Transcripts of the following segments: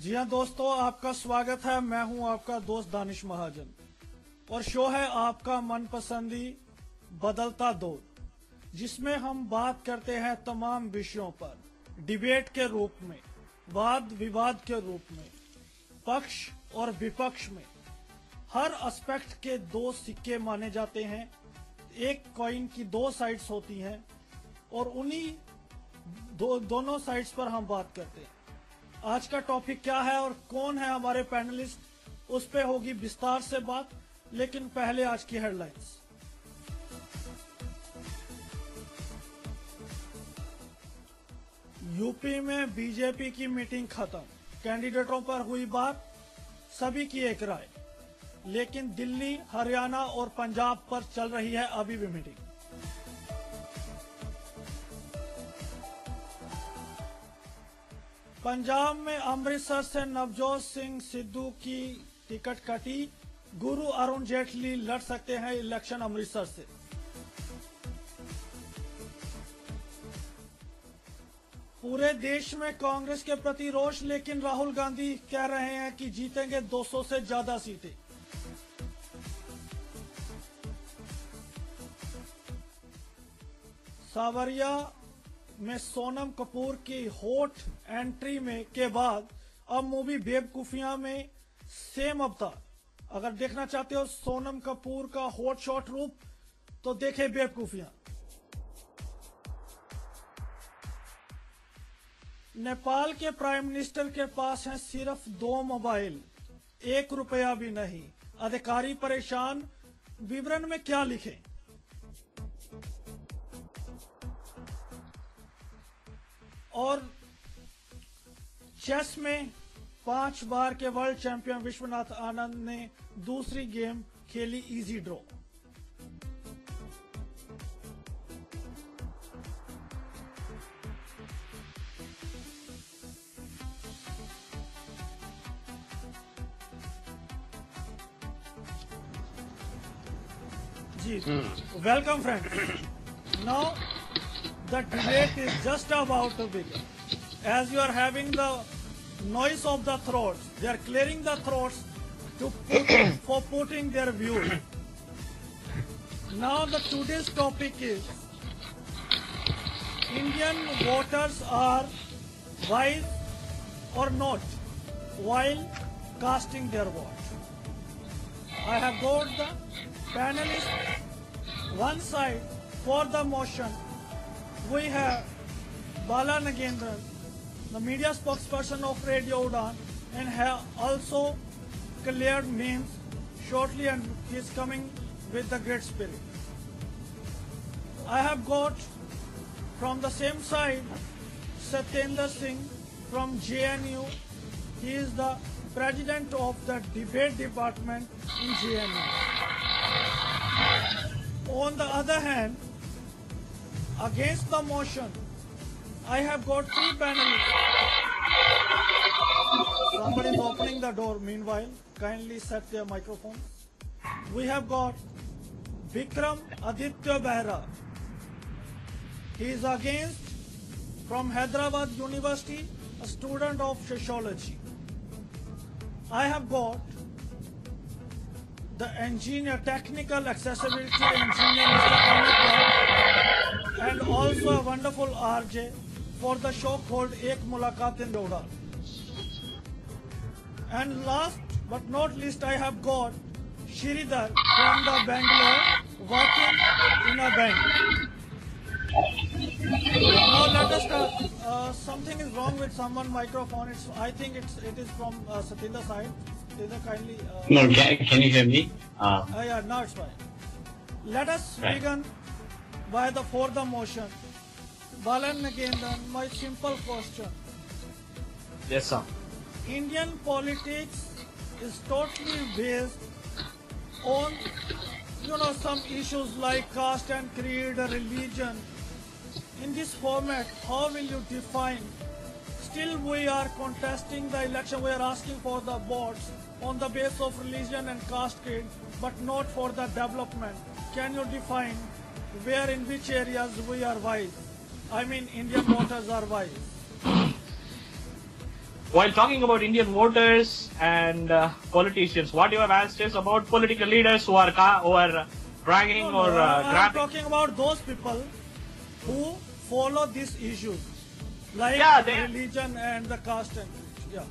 जी हाँ दोस्तों, आपका स्वागत है। मैं हूं आपका दोस्त दानिश महाजन और शो है आपका मनपसंदी बदलता दौर, जिसमें हम बात करते हैं तमाम विषयों पर डिबेट के रूप में, वाद विवाद के रूप में, पक्ष और विपक्ष में। हर एस्पेक्ट के दो सिक्के माने जाते हैं, एक कॉइन की दो साइड्स होती हैं और उन्हीं दोनों साइड्स पर हम बात करते हैं। आज का टॉपिक क्या है और कौन है हमारे पैनलिस्ट, उस पे होगी विस्तार से बात, लेकिन पहले आज की हेडलाइंस। यूपी में बीजेपी की मीटिंग खत्म, कैंडिडेटों पर हुई बात, सभी की एक राय, लेकिन दिल्ली, हरियाणा और पंजाब पर चल रही है अभी भी मीटिंग। पंजाब में अमृतसर से नवजोत सिंह सिद्धू की टिकट कटी, गुरु अरुण जेटली लड़ सकते हैं इलेक्शन अमृतसर से। पूरे देश में कांग्रेस के प्रति रोष, लेकिन राहुल गांधी कह रहे हैं कि जीतेंगे 200 से ज्यादा सीटें। सावरिया में सोनम कपूर की हॉट एंट्री में के बाद अब मूवी बेवकूफियां में सेम अवतार। अगर देखना चाहते हो सोनम कपूर का हॉट शॉट रूप, तो देखे बेवकूफियां। नेपाल के प्राइम मिनिस्टर के पास है सिर्फ 2 मोबाइल, 1 रुपया भी नहीं। अधिकारी परेशान, विवरण में क्या लिखें। और चेस में 5 बार के वर्ल्ड चैंपियन विश्वनाथ आनंद ने दूसरी गेम खेली इजी ड्रॉ। जी, welcome friend. Now the debate is just about to begin. As you are having the noise of the throats, they are clearing the throats for putting their views. Now the today's topic is Indian voters are wise or not while casting their vote. I have got the panelists. One side for the motion we have Bala Nagendran, the media spokesperson of Radio Udan, and have also cleared names shortly, and he is coming with the great spirit. I have got from the same side Satyendra Singh from JNU. He is the president of the debate department in JNU. On the other hand, against the motion, I have got 3 panelists. Somebody is opening the door. Meanwhile, kindly set their microphone. We have got Vikram Aditya Behra. He is against, from Hyderabad University, a student of sociology. I have got the engineer, technical accessibility engineer, Mr. Amit, and also a wonderful RJ for the show called Ek Mulaqat in Udan. And last but not least, I have got Shridhar from the Bangalore, working in a bank. Now let us start. Something is wrong with someone's microphone. I think it is from Satinder's side. Satindra, kindly. No, can you hear me? Yeah, now it's fine. Let us begin by for the motion. Balan Nagendran, my simple question. Yes, sir. Indian politics is totally based on, some issues like caste and creed or religion. In this format, how will you define? Still we are contesting the election, we are asking for the votes on the basis of religion and caste creed, but not for the development. Can you define where, in which areas we are wise? I mean, Indian voters are wise. while talking about Indian voters and politicians, what you have asked is about political leaders who are bragging No, or no, I'm grabbing. talking about those people who follow these issues, like Yeah, they- religion and the caste and yeah.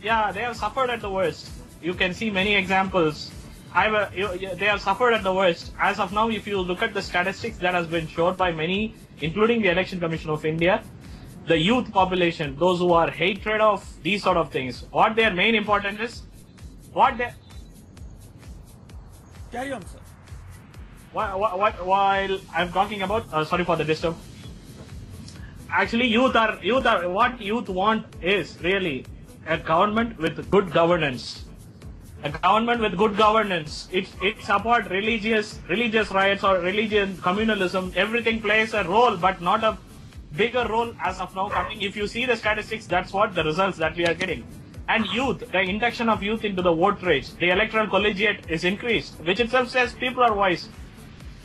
Yeah, they have suffered at the worst. You can see many examples. They have suffered at the worst. As of now, if you look at the statistics that has been shown by many, including the Election Commission of India, the youth population, those who are hatred of these sort of things, what their main importance is, Carry on, sir. while I'm talking about, sorry for the disturb. Actually, what youth want is really a government with good governance. A government with good governance. It supports religious rights or religion, communalism. Everything plays a role, but not a bigger role as of now coming. If you see the statistics, that's what the results that we are getting. And youth, the induction of youth into the vote rates, the electoral collegiate is increased, which itself says people are wise.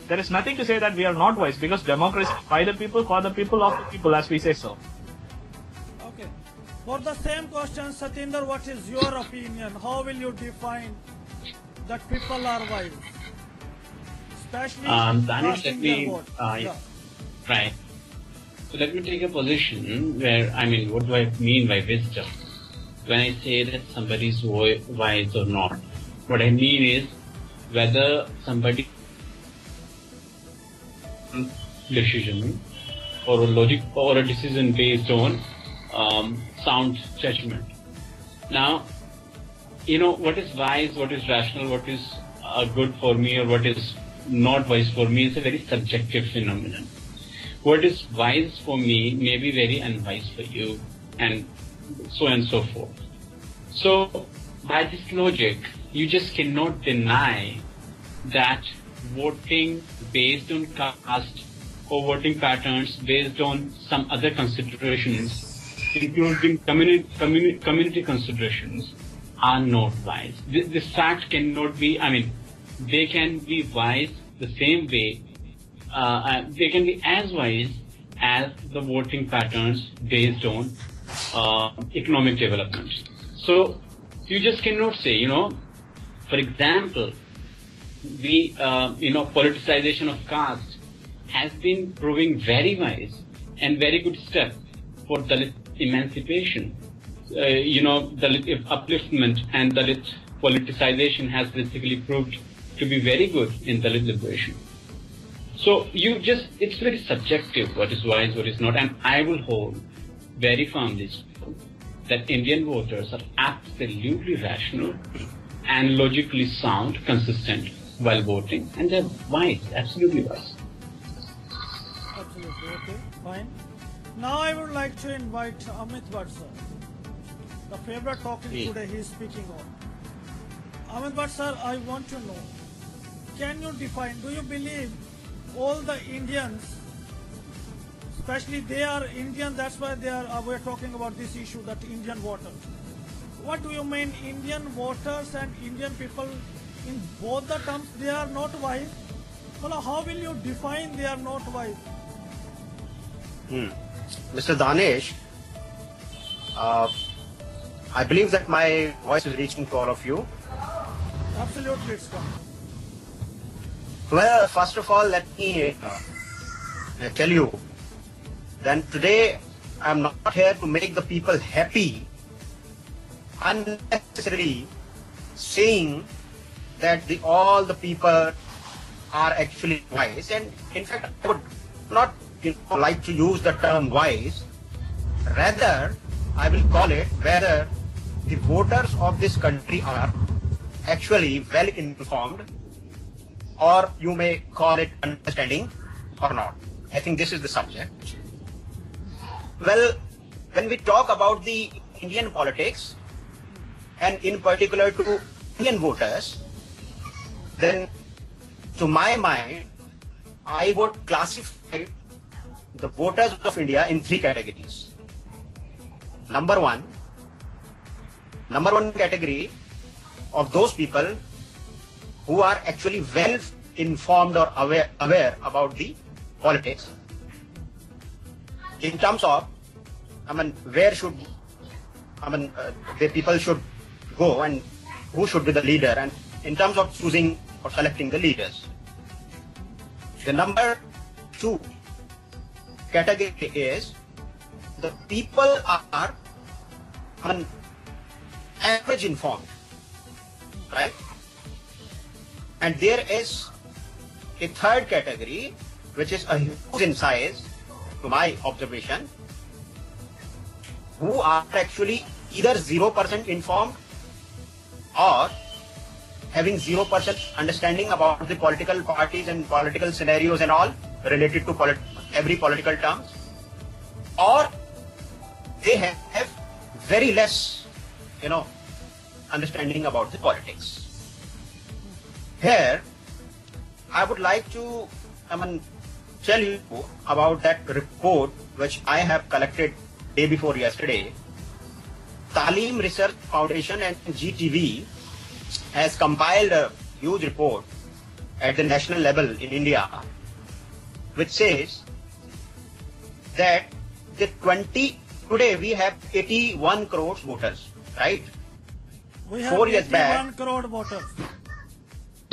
There is nothing to say that we are not wise, because democracy is by the people, for the people, of the people, as we say so. Okay. For the same question, Satinder, what is your opinion? How will you define that people are wise? Especially Danish, casting their vote. Yeah. right. So let me take a position where, what do I mean by wisdom? When I say that somebody is wise or not, what I mean is whether somebody decision or a logic or a decision based on sound judgment. Now, what is wise, what is rational, what is good for me or what is not wise for me is a very subjective phenomenon. What is wise for me may be very unwise for you, and so forth. So, by this logic, you just cannot deny that voting based on caste or voting patterns based on some other considerations, including community considerations, are not wise. This fact cannot be, they can be wise the same way, they can be as wise as the voting patterns based on economic development. So you just cannot say, for example, the politicization of caste has been proving very wise and very good step for Dalit emancipation. Dalit upliftment and Dalit politicization has basically proved to be very good in Dalit liberation. So it's very subjective what is wise, what is not, and I will hold very firmly that Indian voters are absolutely rational and logically sound, consistent while voting, and they're wise, absolutely wise. Absolutely, okay, fine. Now I would like to invite Amit Bhatt sir, the favorite topic today he is speaking on. Amit Bhatt sir, I want to know, can you define, do you believe all the Indians, especially they are Indian, that's why we're talking about this issue, that Indian voters. What do you mean Indian voters and Indian people, in both the terms they are not wise? Well, how will you define they are not wise? Mr. Danish, I believe that my voice is reaching to all of you. Absolutely, it's coming. Well, first of all, let me tell you that today I am not here to make the people happy, unnecessarily saying that all the people are actually wise. And in fact, I would not like to use the term wise. Rather, I will call it whether the voters of this country are actually well informed, or you may call it understanding or not. I think this is the subject. Well, when we talk about the Indian politics, and in particular to Indian voters, then to my mind, I would classify the voters of India in three categories. Number one category of those people who are actually well informed or aware about the politics in terms of, where should the people should go and who should be the leader, and in terms of choosing or selecting the leaders. The number 2 category is the people are average informed, right? And there is a third category which is a huge in size, to my observation, who are actually either 0% informed or having 0% understanding about the political parties and political scenarios and all related to every political terms, or they have very less, understanding about the politics. Here, I would like to, tell you about that report which I have collected day before yesterday. Talim Research Foundation and GTV has compiled a huge report at the national level in India, which says that today we have 81 crores voters, right? We have 4 years 81 back. crore voters.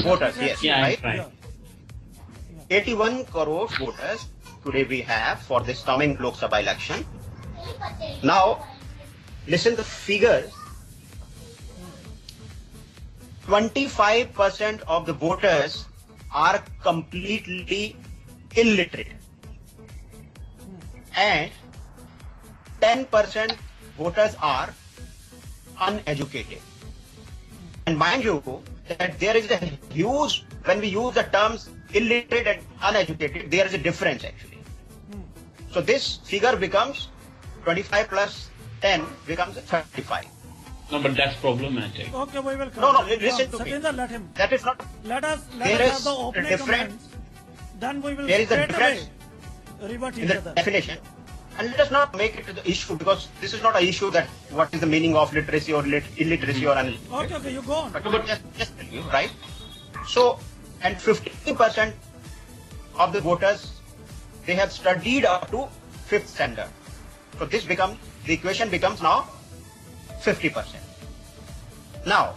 Voters, yes, Yeah, right? right. Yeah. 81 crores voters today we have for this coming Lok Sabha election. Now, listen the figures. 25% of the voters are completely illiterate, and 10% voters are uneducated. And mind you that there is a huge, when we use the terms illiterate and uneducated, there is a difference actually. So this figure becomes 25 plus 10 becomes 35. No, but that's problematic. Okay, we will come. No, listen to me. Satinder, let him. That is not. Let us There have is the a opening difference. comments. Then we will There is a straight away difference revert in each the other. definition. And let us not make it the issue, because this is not an issue that what is the meaning of literacy or illiteracy or uneducated. Okay, you go on. But just tell you, right? So, and 50% of the voters, they have studied up to 5th standard. So this becomes, the equation becomes now 50%. Now,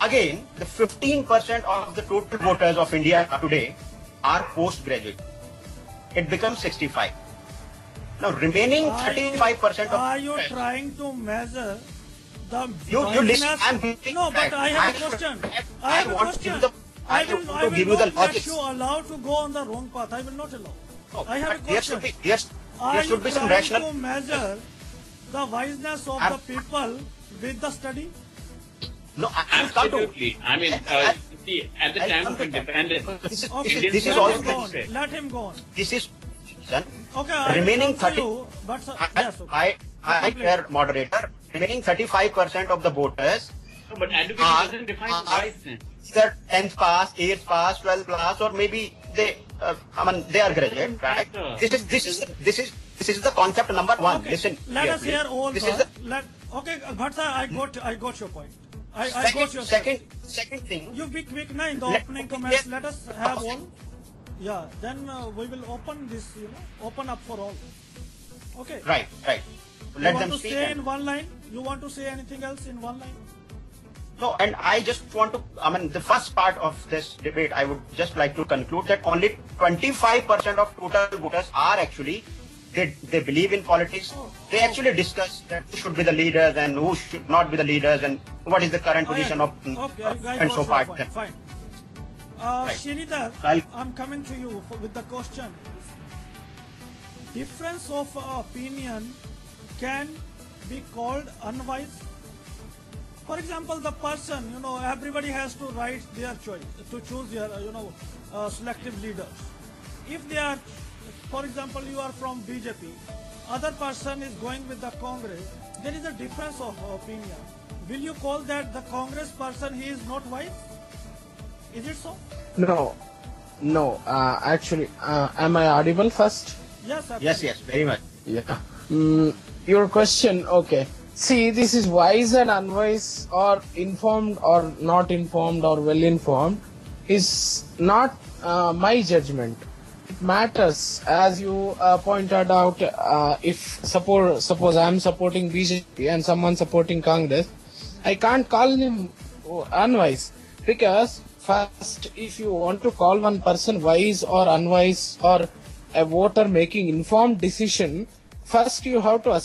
again, the 15% of the total voters of India today are postgraduate. It becomes 65. Now, remaining 35% of... Are you trying to measure the You listen, brightness- I'm giving No, but back. I have a question. I have a want to give question. I will want to give you not the let logics. you allow to go on the wrong path. I will not allow. No, I have a but there question. should be, yes, Are there you should be some trying rational... to measure the wiseness of I'm- the people with the study? No, I'll come to... Absolutely. I mean, see, at the I'll time come of to that. independence, This is, Okay, this is let all... him go on. Let him go on. This is... Son, Okay, I remaining will come to 30... you, but yes, okay. I dear moderator, remaining 35% of the voters no, but education are, doesn't define are wiseness. either 10th pass, 8th pass, 12th pass, or maybe they, they are graduate, right? This is the concept number 1. Okay, Listen. let us carefully. hear all This is first. the Okay, Bhatt sir, I got your point. I got your second thing. You be quick now in the Let- opening comments. Let us have all. Yeah, then we will open this, open up for all. Okay. Right. You Let want them to speak. say and- in one line? You want to say anything else in one line? No, and I just want to, the first part of this debate, I would just like to conclude that only 25% of total voters are actually, they believe in politics. They actually discuss that who should be the leaders and who should not be the leaders and what is the current position of Okay, I and got so your forth. point. Fine. Right. Srinidhar, I'll- I'm coming to you with the question. Difference of opinion can be called unwise. For example, the person, everybody has to write their choice, to choose their, selective leaders. If they are, for example, you are from BJP, other person is going with the Congress, there is a difference of opinion. Will you call that the Congress person, he is not wise? Is it so? No. Actually, am I audible first? Yes, absolutely. Yes, very much. Yeah. Your question, okay. See, this is wise and unwise, or informed or not informed or well informed, is not my judgment. it matters, as you pointed out. If suppose I'm supporting BJP and someone supporting Congress, I can't call him unwise, because first, if you want to call one person wise or unwise, or a voter making informed decision, first you have to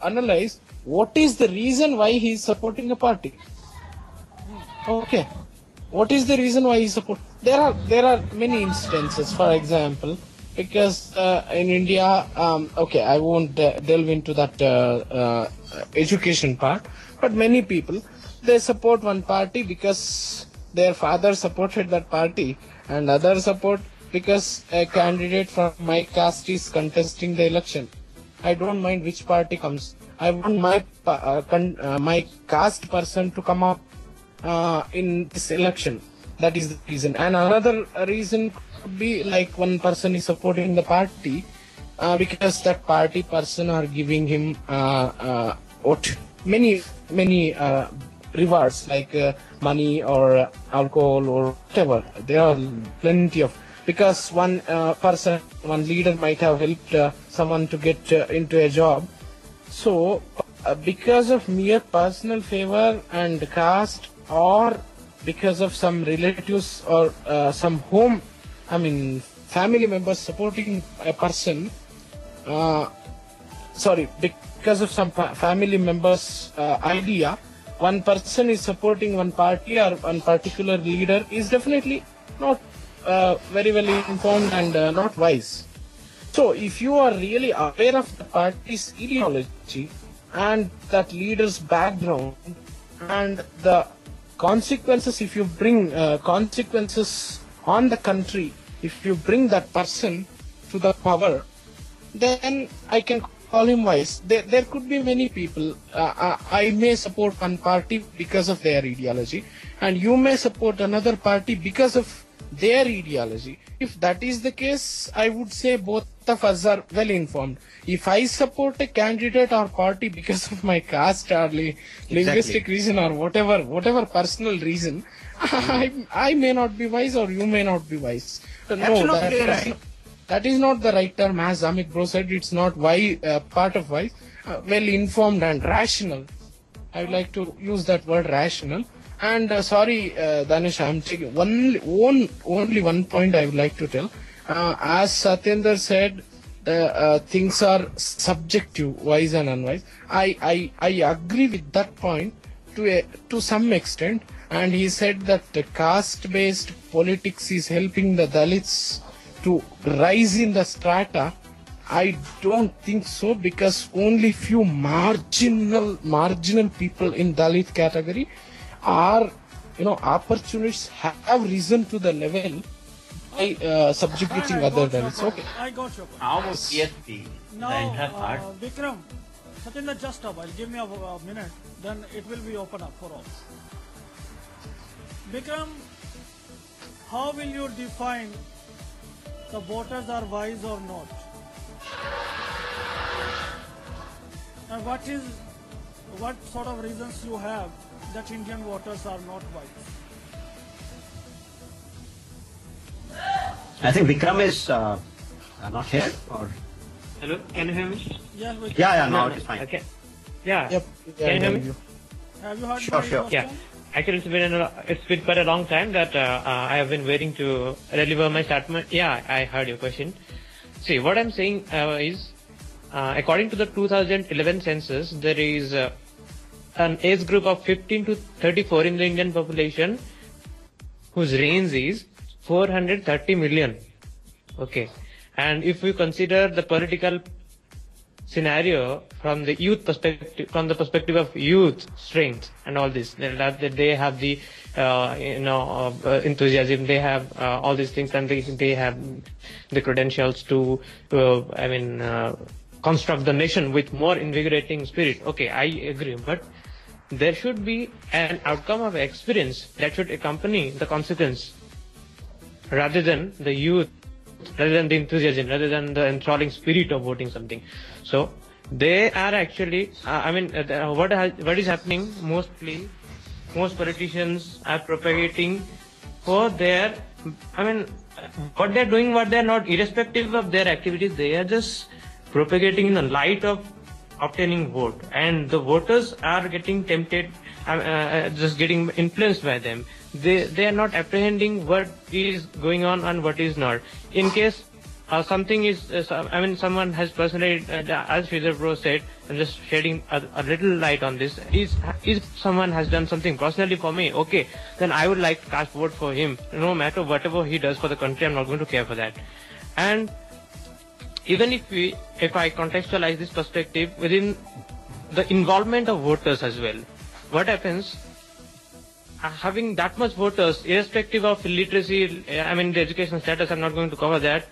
analyze what is the reason why he is supporting a party. Okay, what is the reason why he support? There are many instances. For example, because in India, okay, I won't delve into that education part, but many people, they support one party because their father supported that party, and others support because a candidate from my caste is contesting the election. I don't mind which party comes. I want my caste person to come up in this election. That is the reason. And another reason could be like one person is supporting the party because that party person are giving him many rewards, like money or alcohol or whatever. There are plenty of, because one person, one leader might have helped someone to get into a job. So because of mere personal favor and caste, or because of some relatives or some family members supporting a person, because of some family members idea, one person is supporting one party or one particular leader, is definitely not very well informed and not wise. So if you are really aware of the party's ideology and that leader's background and the consequences, if you bring consequences on the country, if you bring that person to the power, then I can call him wise. There could be many people. I may support one party because of their ideology, and you may support another party because of their ideology. If that is the case, I would say both of us are well informed. If I support a candidate or party because of my caste or linguistic reason or whatever personal reason, I may not be wise or you may not be wise. Absolutely right. That is not the right term. As Amit Bro said, it's not part of wise. Well informed and rational. I would like to use that word, rational. And sorry, Danish, I'm taking only one point I would like to tell. As Satyendra said, things are subjective, wise and unwise. I agree with that point to some extent. And he said that the caste-based politics is helping the Dalits to rise in the strata. I don't think so, because only few marginal people in Dalit category are, opportunities have risen to the level by subjugating I other got your Dalits. point. Okay. I got your point. How about PSP? Now, the entire part. Vikram, Satyendra, just a while. Give me a minute. Then it will be open up for all. Vikram, how will you define the voters are wise or not? And what sort of reasons you have that Indian voters are not wise? I think Vikram is not here. Or Hello, can you hear me? Yeah, now it is fine. Okay. Yeah. Yep. Can you hear me? Have you heard Sure, my sure. question? Yeah. Actually, it's been quite a long time that I have been waiting to deliver my statement. Yeah, I heard your question. See, what I'm saying is, according to the 2011 census, there is an age group of 15 to 34 in the Indian population whose range is 430 million. Okay. And if we consider the political scenario from the youth perspective, from the perspective of youth strength and all this, that they have the enthusiasm, they have all these things, and they have the credentials to construct the nation with more invigorating spirit. Okay, I agree, but there should be an outcome of experience that should accompany the consequence, rather than the youth, rather than the enthusiasm, rather than the enthralling spirit of voting something. So they are actually, what is happening mostly, most politicians are propagating for their, what they're doing, what they're not, irrespective of their activities, they are just propagating in the light of obtaining vote, and the voters are getting tempted, just getting influenced by them. They are not apprehending what is going on and what is not. In case something is, someone has personally, as Sridhar Bro said, I'm just shedding a little light on this. If someone has done something personally for me, okay, then I would like to cast vote for him. No matter whatever he does for the country, I'm not going to care for that. And even if I contextualize this perspective within the involvement of voters as well, what happens? Having that much voters, irrespective of literacy, the education status, I'm not going to cover that.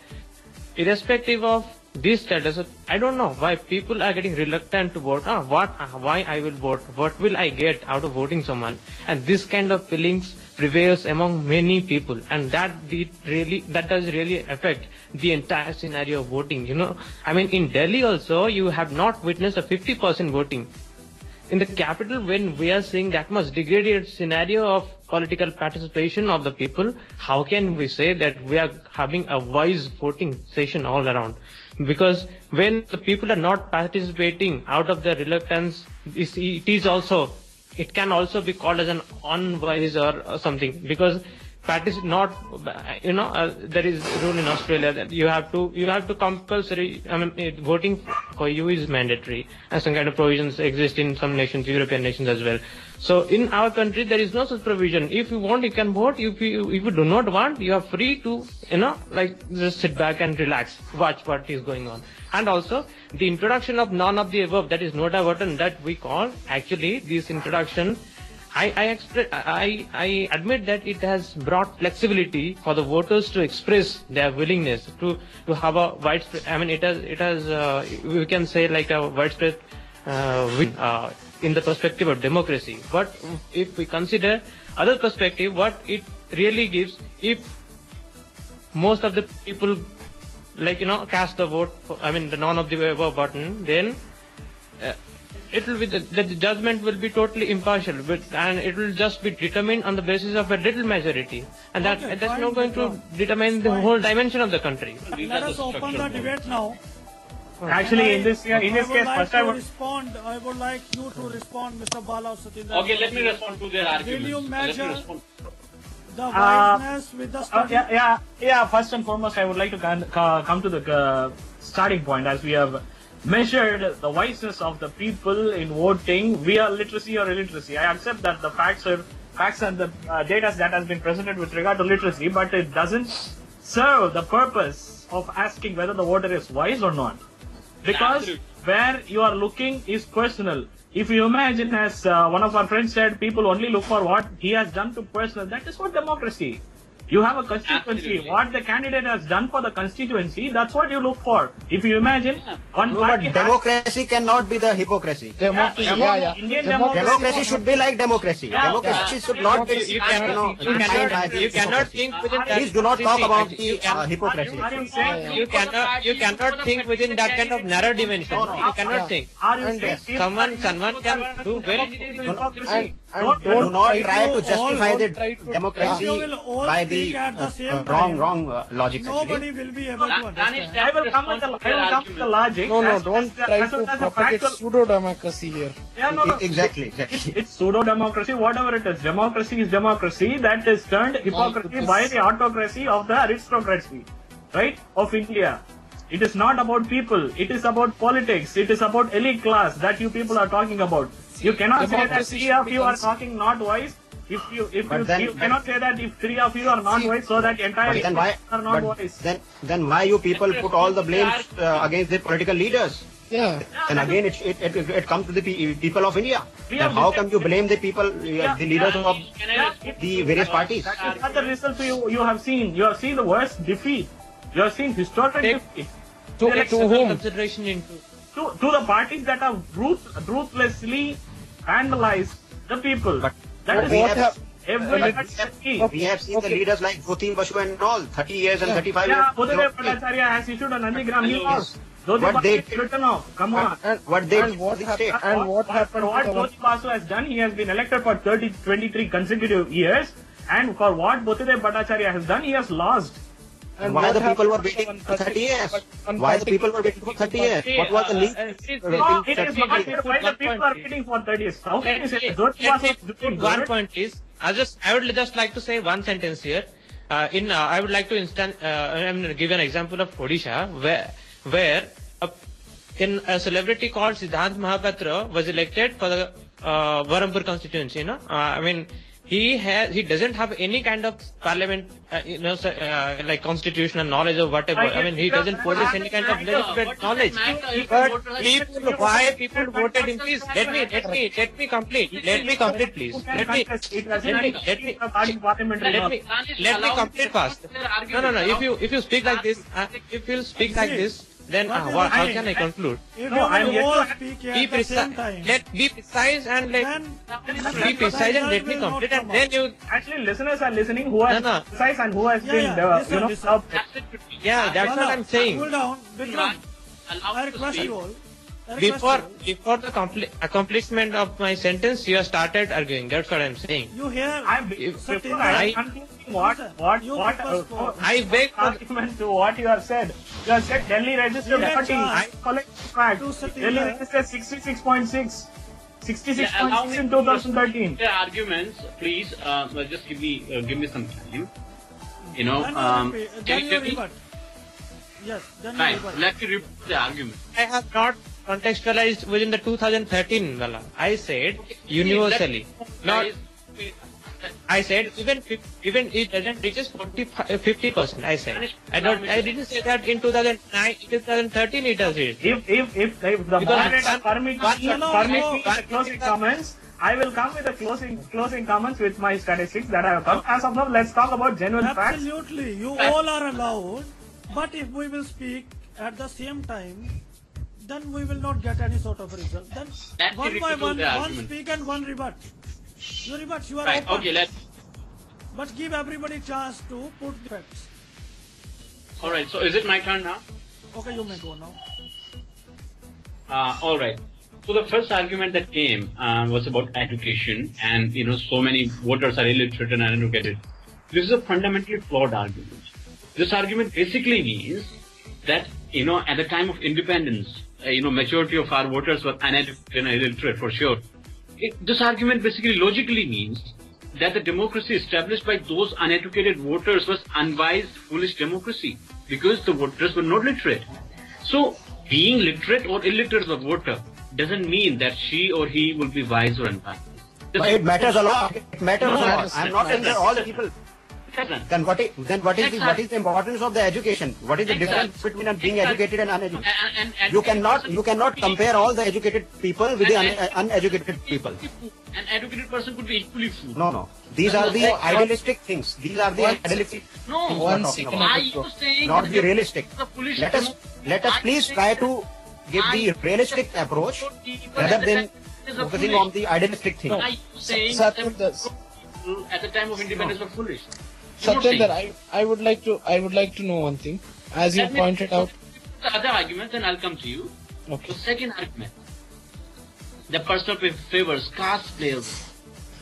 Irrespective of this status, I don't know why people are getting reluctant to vote. Why I will vote? What will I get out of voting someone? And this kind of feelings prevails among many people, and that does really affect the entire scenario of voting. In Delhi also, you have not witnessed a 50% voting. In the capital, when we are seeing that much degraded scenario of political participation of the people, how can we say that we are having a wise voting session all around? Because when the people are not participating out of their reluctance, it can also be called as an unwise or something, because there is a rule in Australia that you have to compulsory, voting for you is mandatory, and some kind of provisions exist in some nations, European nations as well. So in our country, there is no such provision. If you want, you can vote. If you do not want, you are free to, just sit back and relax, watch what is going on. And also, the introduction of none of the above, that is nota button, that we call, actually, this introduction, I admit that it has brought flexibility for the voters to express their willingness to have a widespread, it has we can say like a widespread in the perspective of democracy. But if we consider other perspective, what it really gives, if most of the people cast the vote for, the none of the above button, then it will be the judgment will be totally impartial, and it will just be determined on the basis of a little majority, and that's not going to determine the whole dimension of the country. Let us open the debate now. Actually, in this case, first I would respond. I would like you to respond, Mr. Bala Satinder. Okay, let me respond to their arguments. Will you measure Let me respond. the wiseness with the study? Yeah. First and foremost, I would like to come to the starting point, as we have measured the wiseness of the people in voting via literacy or illiteracy. I accept that the facts and the data that has been presented with regard to literacy, but it doesn't serve the purpose of asking whether the voter is wise or not. Because where you are looking is personal. If you imagine, as one of our friends said, people only look for what he has done to personal, that is not democracy. You have a constituency. Absolutely. What the candidate has done for the constituency, that's what you look for. If you imagine, one No, party but democracy cannot be the hypocrisy. Indian Democracy should be like democracy. Yeah. Democracy should not be. You cannot think within that. Please do not talk about You can- hypocrisy. Are you saying You cannot think within that kind of narrow dimension. You cannot think. Are you saying Someone can do very hypocrisy? Do not try to all justify the try to- democracy You will all by speak the at the same time. wrong logic. Nobody will be able to understand. I will come with the logic. No, as- don't as- try as to soon as the propagate factual- pseudo-democracy here. Yeah, no. Exactly. It's pseudo-democracy, whatever it is. Democracy is democracy. That is turned hypocrisy by the autocracy of the aristocracy, right, of India. It is not about people. It is about politics. It is about elite class that you people are talking about. You cannot say that Democracy three of should you be are talking not wise. You cannot say that if three of you are not wise, so that entire But then why? are not But wise. then why you people put all the blame against the political leaders? Yeah. And again, it comes to the people of India. We Then have how decided- come you blame the people, the leaders of the various parties? That is not the result you have seen. You have seen the worst defeat. You have seen historic defeat. To whom? consideration into. To the parties that have ruthlessly vandalized the people. But That is we what have- every but country. we have seen the leaders like Jyoti Basu and all, 30 years and 35 Yeah, years. Buddhadev Bhattacharya has issued a Nandigram. He lost. Jyoti What Basu they- is written off. Come on. What they And did what to the happened? state. And what happened For what to the- Jyoti Basu has done, he has been elected for 23 consecutive years. And for what Buddhadev Bhattacharya has done, he has lost. And why what the people were happened waiting on for 30 years? on Why the 30 people were waiting for 30 years? What was the need? No, it is not why the people are waiting for 30 years. How can you say good Let me was put doing one good? point, please. I would just like to say one sentence here. I would like to give an example of Odisha, where in a celebrity called Siddhant Mahapatra was elected for the Varampur constituency. I mean, he doesn't have any kind of parliament, like constitutional knowledge or whatever. I mean, he doesn't possess any kind of legitimate knowledge. But why people voted him? Please let me complete. Let me complete, please. Let me complete fast. No. If you speak like this, then how can I conclude? If No, I'm you yet all to- speak Be at the same time, precise and then be precise and let me will not complete, come and then out. you. Actually, listeners are listening who has No. precise and who has Yeah, been, yeah, listen, listen. Yeah, that's what I'm saying. Cool down. Vikram, I request you all. Before the accomplishment of my sentence, you have started arguing. That's what I'm saying. You hear certain Before I conclude what I beg for. argument to what you have said. You have said Delhi registered You 30. have I collect fact. to sit in Delhi the- registered 66.6. 66.6 allow me in to 2013. The arguments, please. Just give me some time. Then you Can you rebut. Yes, then you Right. rebut. Let me repeat the argument. I have not contextualized within the 2013 Wala. I said universally. Not. I said even it doesn't reaches 50%. I said I didn't say that in 2009, 2013 it does it. If the Because moderator permit me no. the closing comments, I will come with the closing comments with my statistics that I have come. As of now, let's talk about genuine facts. Absolutely, you all are allowed. But if we will speak at the same time, then we will not get any sort of result. Then Let me one by repeat one, the one argument. speak and one rebut. You rebut, you are Right. open. Okay. But give everybody chance to put the facts. All right. So is it my turn now? Okay, you may go now. All right. So the first argument that came was about education, and so many voters are illiterate and uneducated. This is a fundamentally flawed argument. This argument basically means that at the time of independence, majority of our voters were uneducated and illiterate for sure. This argument basically logically means that the democracy established by those uneducated voters was unwise, foolish democracy because the voters were not literate. So being literate or illiterate as a voter doesn't mean that she or he will be wise or unwise. But it matters a lot. It matters a lot. matters. I'm not saying that all the people. Then what is the importance of the education? What is the difference between being educated and uneducated? And You cannot compare all the educated people with the uneducated people. An educated person could be equally fooled. No. These are the idealistic things. These are the idealistic No, things One we're talking second. about. are you saying Not the realistic. the foolish Let us please try to give the realistic approach rather than focusing on the idealistic thing. Are you saying that Satyendra, at the time of independence were foolish? You're not saying. Satyendra, I would like to know one thing. As you Let me- pointed out. The other argument, then I'll come to you. Okay. The second argument, the personal favors, caste players.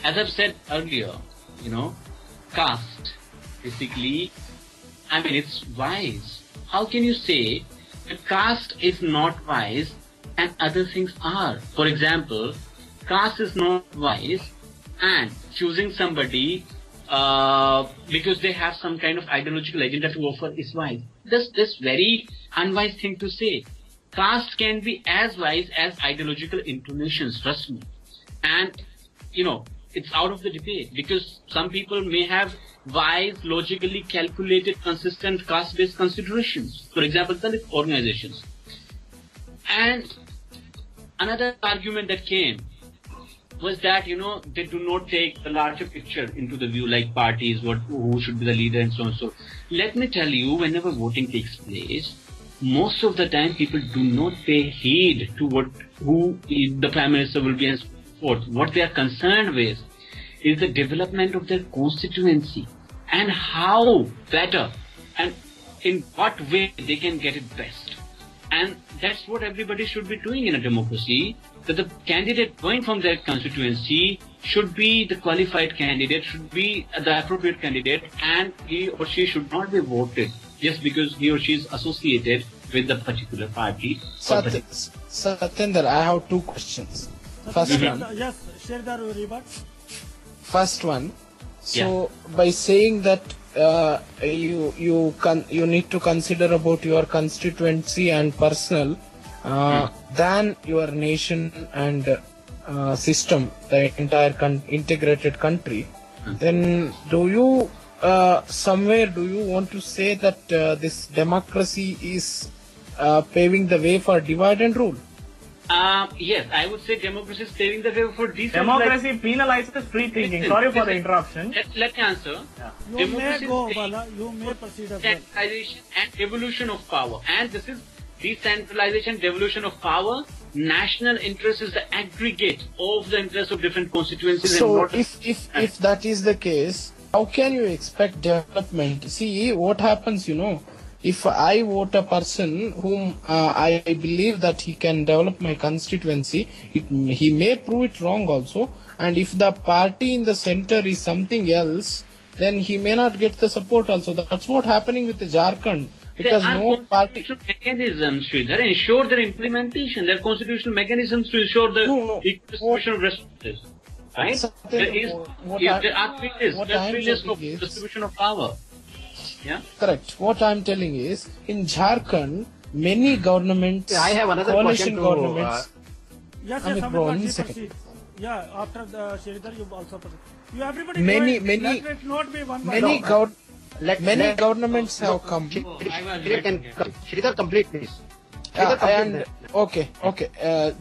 As I've said earlier, caste, basically, it's wise. How can you say that caste is not wise and other things are? For example, caste is not wise and choosing somebody because they have some kind of ideological agenda to offer is wise. This very unwise thing to say. Caste can be as wise as ideological inclinations, trust me. And, it's out of the debate because some people may have wise, logically calculated, consistent caste-based considerations. For example, Dalit organizations. And another argument that came was that, they do not take the larger picture into the view, like parties, who should be the leader and so on and so. Let me tell you, whenever voting takes place, most of the time people do not pay heed to who the Prime Minister will be and so forth. What they are concerned with is the development of their constituency and how better and in what way they can get it best. And that's what everybody should be doing in a democracy, that the candidate going from their constituency should be the qualified candidate, should be the appropriate candidate, and he or she should not be voted just because he or she is associated with the particular party. or Satyendra, I have two questions. First one. Yes, share the rebut. First one. So by saying that you need to consider about your constituency and personal than your nation and system, the entire integrated country, then do you somewhere do you want to say that this democracy is paving the way for divide and rule? Yes, I would say democracy is paving the way for Democracy penalizes free thinking. Sorry for the interruption. Let me answer. You may go, Bala. You may proceed as well. Decentralization and devolution of power. And this is decentralization, devolution of power. National interest is the aggregate of the interests of different constituencies. So and not if that is the case, how can you expect development? See what happens, if I vote a person whom I believe that he can develop my constituency, he may prove it wrong also. And if the party in the center is something else, then he may not get the support also. That's what happening with the Jharkhand. Because there are no party. constitutional mechanisms, Sridhar, ensure their implementation. There are constitutional mechanisms to ensure the distribution of resources. Right? There are three lists of distribution of power. Yeah? Correct. What I'm telling is, in Jharkhand, many governments, I have another coalition question to, governments. Yes, Amit, Amit, bro, Bhaji, one second. proceed. Yeah, after the Sridhar, you also proceed. You everybody Many- go ahead. many- Let it not be one by Many one. many governments have come. Sridhar, complete, please. And okay.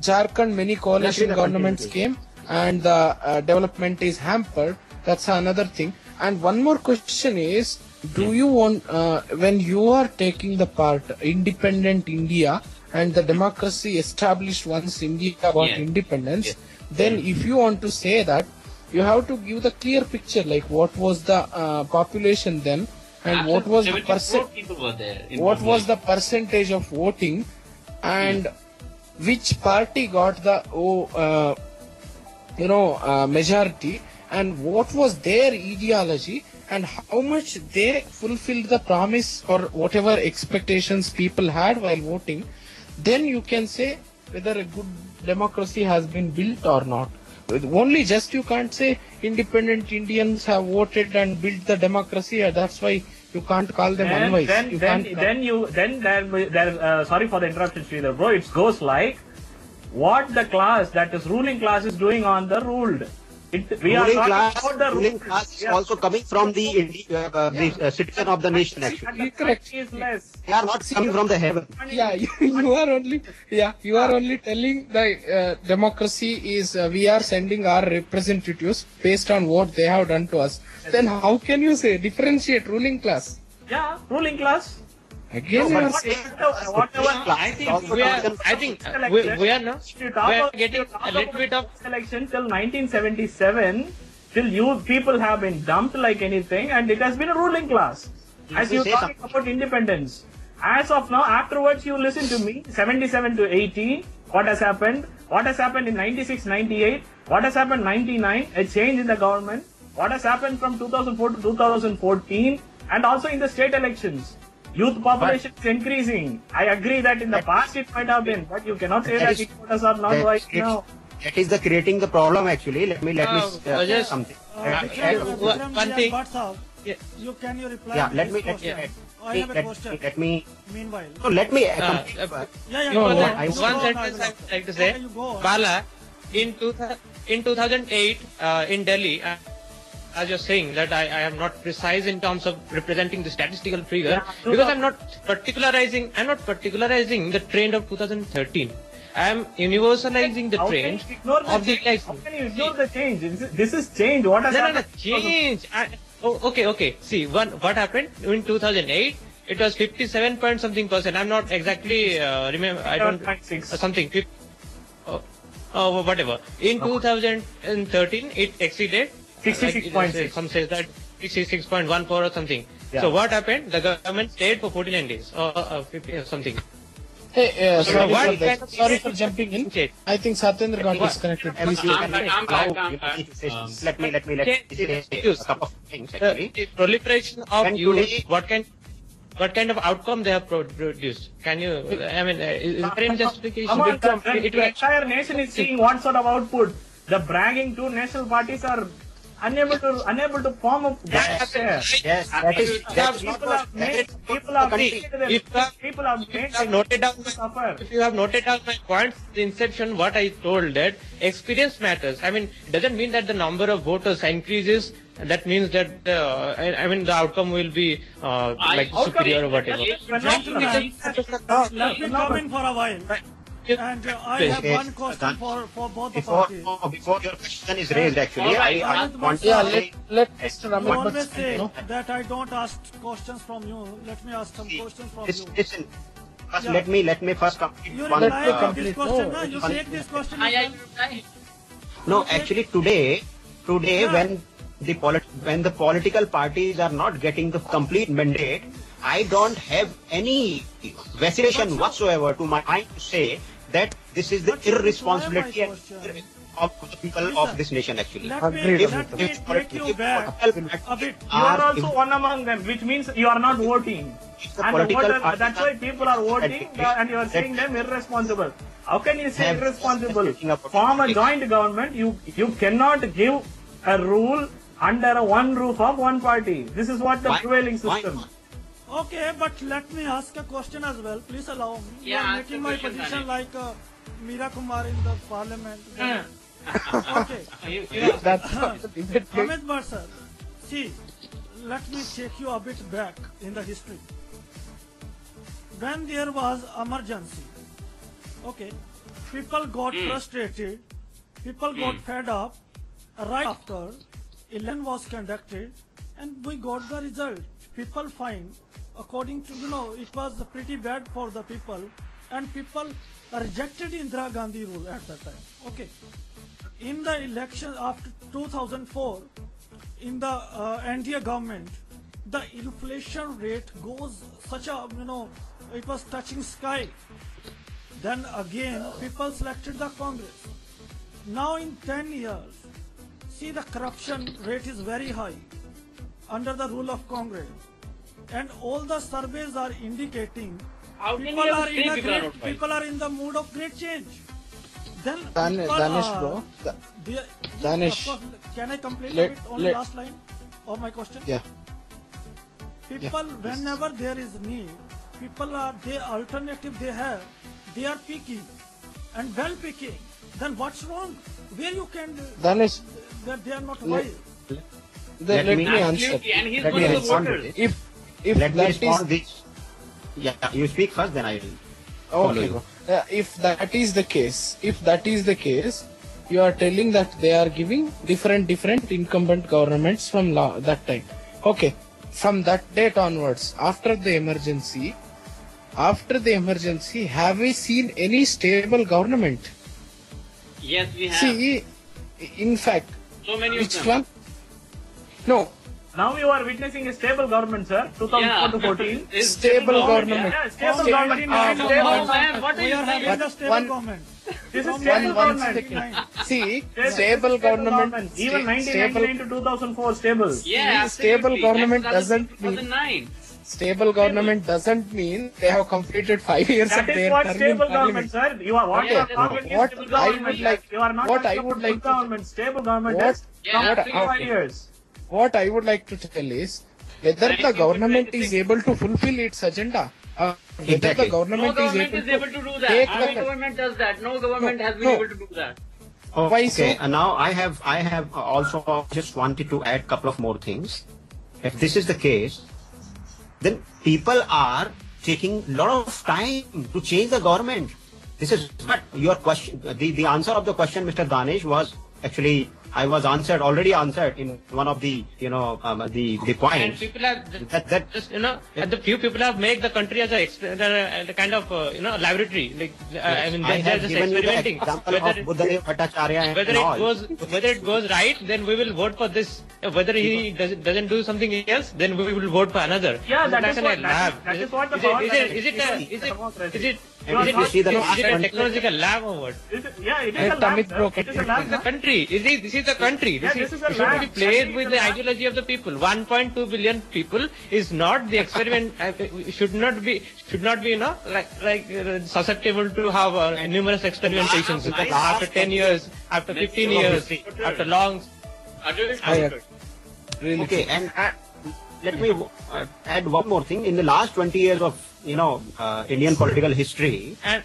Jharkhand, many coalition Sridhar, governments continue, came, and the development is hampered. That's another thing. And one more question is, do you want when you are taking the part independent India and the democracy established once India got independence, then if you want to say that, you have to give the clear picture, like what was the population then, and what was the was the percentage of voting, and which party got the majority, and what was their ideology, and how much they fulfilled the promise or whatever expectations people had while voting. Then you can say whether a good democracy has been built or not. Only just you can't say independent Indians have voted and built the democracy, and that's why you can't call them unwise. Sorry for the interruption, Sridhar, bro. It goes like what the class, that is ruling class, is doing on the ruled. Ruling class is also coming from the citizen of the nation, actually. Correct. They are not coming from the heaven. Yeah, you are only telling the democracy is we are sending our representatives based on what they have done to us. Then how can you say differentiate ruling class? Yeah, ruling class. Again, you are saying I think we are getting a little bit of election till 1977. Till people have been dumped like anything, and it has been a ruling class. As you talking about independence, as of now, afterwards you listen to me. 77 to 80, what has happened? What has happened in 96, 98? What has happened 99? A change in the government. What has happened from 2004 to 2014, and also in the state elections? Youth population is increasing. I agree that in the past it might have been, but you cannot say that voters are not right now. That is creating the problem, actually. Let me say something. one thing. You can you reply? Yeah, I have a question. Let me. Meanwhile. So let me. One sentence I would like to say. Bala, in 2008 in Delhi, as you're saying that I am not precise in terms of representing the statistical figure, because I'm not particularizing the trend of 2013. I am universalizing the trend of the election. How can you ignore the change? This is change. What has happened? Change. Okay. See, what happened in 2008? It was 57 point something %. I'm not exactly remember. I don't something. Whatever. In 2013, it exceeded 66.6. Some says that 66.14 or something. Yeah. So what happened? The government stayed for 49 days or 50 or something. Hey, sorry for jumping in. I think Satyendra got disconnected. Let me say a couple of things, actually. The proliferation of youth, what can... what kind of outcome they have produced. Can you? I mean, is there any justification? Come on, the entire nation is seeing what sort of output. The bragging two national parties are unable to form a Yes, that is not people have made suffer. If you have noted down my points, the inception, what I told that experience matters. I mean, it doesn't mean that the number of voters increases. That means that the outcome will be superior or whatever. Let me come in for a while. And I have one question for both the parties. Before your question is raised, actually, I want to Yeah, say, let Mr. You Amit always Bhatt speak, say no? that I don't ask questions from you. Let me ask some questions from you. listen. First, Yeah. let me first complete You one. reply to complete. this question, No, na? You one- take this question. No, actually, today, Yeah. when the political parties are not getting the complete mandate, I don't have any vacillation whatsoever to my mind to say that this is the But you irresponsibility reply my question. of the people of this nation, actually. Let Agreed, me Amit. take you back a bit. You are also one among them, which means you are not voting. And the voters, that's why people are voting and you are saying them irresponsible. How can you say irresponsible? Form a joint government, you cannot give a rule under a one roof of one party. This is what the prevailing system. Okay, but let me ask a question as well. Please allow me. You are making my position like Meera Kumar in the parliament. Okay. That's it. Amit Bhatt sir, see, let me take you a bit back in the history. When there was emergency, okay, people got frustrated, people got fed up. Right after, election was conducted, and we got the result. People find, according to, it was pretty bad for the people, and people rejected Indira Gandhi rule at that time. Okay. In the election after 2004, in the NDA government, the inflation rate goes such a, it was touching sky. Then again, people selected the Congress. Now in 10 years, see, the corruption rate is very high under the rule of Congress. And all the surveys are indicating people are in the mood of great change. Then people Danish, are- bro. They- Danish. of course, can I complete Let- it? Only let- last line of my question. Yeah. People, whenever there is need, people are, the alternative they have, they are picky and well picking. Then what's wrong? Where you can, Danish, that they are not Let- wise. let me answer. And he's Let one me of the respond to voters. this. If Let me that respond is this. Yeah, you speak first, then I will follow okay, you. bro. If that is the case, you are telling that they are giving different incumbent governments from that time. Okay, from that date onwards, after the emergency, have we seen any stable government? Yes, we have. See, in fact, So many of which them. one? No, Now you are witnessing a stable government, sir. 2004 to 14. It's stable government. Yeah, stable government. Oh, man, what are We you are saying? having a stable one- government. This is From stable one government. second. See, Yes, stable government. Even stable 1999 to 2004, stable. Yeah, stable absolutely. government And that was doesn't mean- 2009. Stable government doesn't mean they have completed 5 years That of is their what term in stable parliament. government, sir. You are what Okay, you are talking what is stable I government. would like- You are not what I talking would about like good to- government. Stable government What- is Yeah, from what- 3 okay. years. What I would like to tell is whether the government is able to fulfill its agenda. Whether Exactly. the government, No government is able to do that. take No the- government does that. No government has been no. able to do that. Why so? Okay, and now I have also just wanted to add a couple of more things. If this is the case, then people are taking a lot of time to change the government. This is what your question. The answer of the question, Mr. Danish, was actually already answered in one of the the And points. people have That just and the few people have made the country as a kind of laboratory. Like I mean, I they're have just given you the experimenting. example of Buddhadev Bhattacharya and all. Whether it goes right, then we will vote for this. Whether he doesn't do something else, then we will vote for another. Yeah, that That's is an what- lab. that is what the Is power it- that is it is democracy. And if you see the Is last it a 20 technological lab or what? Yeah, it is a Tamil lab. bro, It is a This lab. is the country. This is the country. Yeah, this is a it should lab. be played Country with is the a lab. ideology of the people. 1.2 billion people is not the experiment. Should not be susceptible to have numerous experimentations after 10 years, after 15 years, after long. Really. Okay, and let me add one more thing. In the last 20 years of Indian political history, And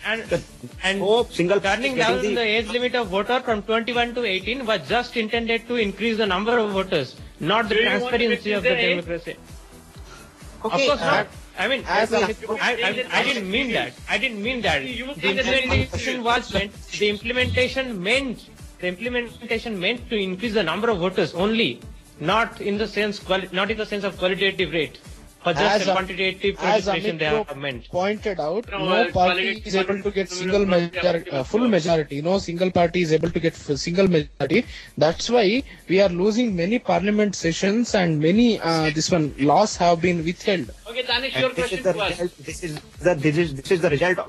hope single turning getting down the age limit of voter from 21 to 18 was just intended to increase the number of voters, not the Do you want to transparency of the decrease the age? democracy. Okay, Of course not. I mean, as a- I didn't mean that. I didn't mean that. The implementation was meant. The implementation meant to increase the number of voters only, not in the sense of qualitative rate. For just a quantitative as participation, Amit they bro are meant. pointed out, No, no party quality- is able to get full majority. No single party is able to get single majority. That's why we are losing many parliament sessions and many laws have been withheld. Okay, Danish, And your this is question the was. result. This is the result of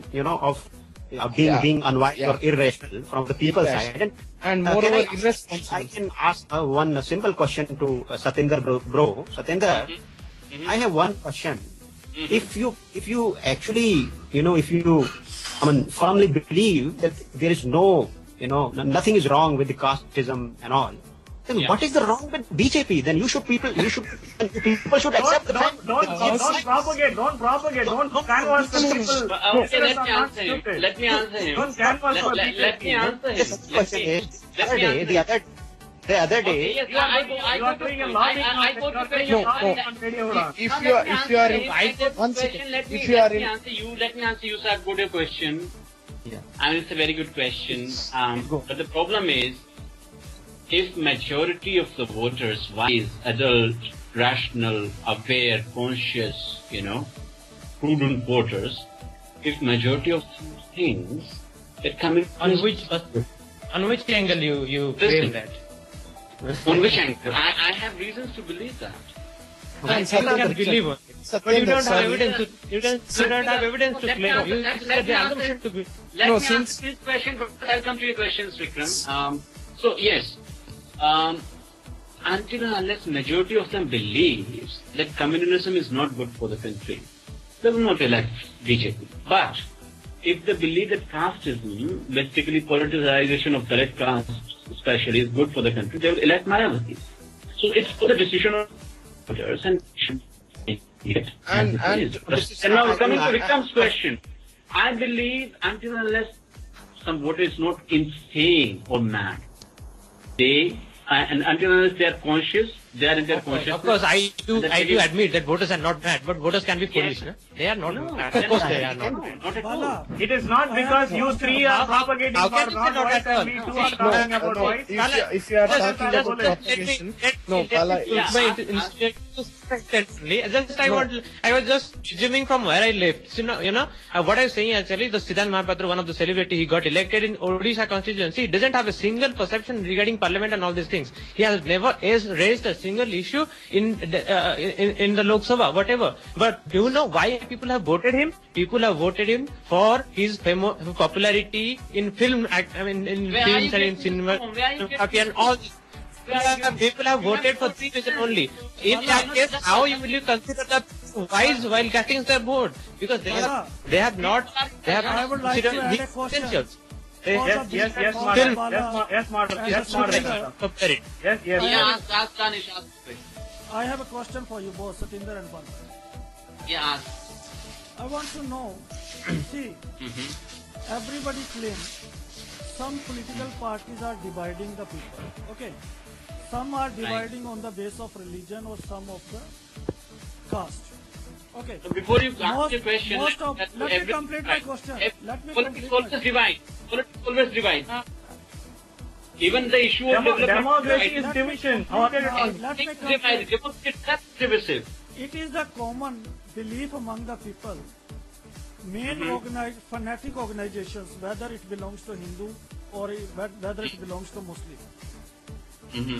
being unwise or irrational from the people's Yes. side. And, And can moreover, I irresponsible. can ask one simple question to Satinder bro. Satinder, I have one question. If you actually firmly believe that there is nothing is wrong with the casteism and all, then what is the wrong with BJP? Then people should accept the fact. Don't propagate. Don't canvas the people. Okay, let me answer him. Let me answer him. Don't canvas for Let me answer him. This question is the other day. Yes, You are doing a lobbying I go to on question. If you are one second. If you are in Let me answer you, sir. Go to your question. Yeah. I mean, it's a very good question. But the problem is, if majority of the voters, wise, adult, rational, aware, conscious, prudent voters, if majority of these things that come in On which angle you frame that? on which angle? I have reasons to believe that. I can believe on it. But you don't have evidence to. You don't have evidence to claim. You said the assumption to be. Let No, me since- answer this question, but I'll come to your questions, Vikram. So yes, until and unless majority of them believes that communalism is not good for the country, they will not elect BJP. But if they believe that casteism, basically politicization of direct caste especially, is good for the country, they will elect Mayawati. So it's for the decision of voters and And now coming to Vikram's question, I believe until and unless some voter is not insane or mad, and until and unless they are conscious, they are in their consciousness. Of course, I do And admit that voters are not mad, but voters can be foolish. No? They are not mad. Of course, they are not. Not at all. Bala, It is not because you three are propagating How for can you say not not voice at all? and we two are talking about voice. if you are Just- talking just- about just- propagation, let me I was just resuming from where I left. So, what I was saying actually, the Siddhant Mahapatra, one of the celebrity, he got elected in Odisha constituency. He doesn't have a single perception regarding parliament and all these things. He has never raised a single issue in the Lok Sabha, whatever. But do you know why people have voted him? People have voted him for his popularity in film, in Where are films you and in getting cinema, this from? Where are you getting and all this. People have voted for 3 reasons only. In that case, how will you consider that wise while casting their vote? Because they have not I would like to considered add a these question. potentials. Yes, Film. Madam. Yes, Madam. Yes, Madam. Compare it. Yes. Yeah, ask Danish, ask. I have a question for you both, Satinder and Bala. Yeah, ask. I want to know, see, everybody claims some political parties are dividing the people, okay? Some are dividing on the base of religion or some of the caste, okay? So before you ask Most- your question, most of- let let me complete my question. Let me Politics complete my always divide. Politics always divide. Even the issue of Democracy is division. How can it Let me Politics complete. divide. Democracy is divisive. It is the common belief among the people. Main fanatic organizations, whether it belongs to Hindu or whether it belongs to Muslim,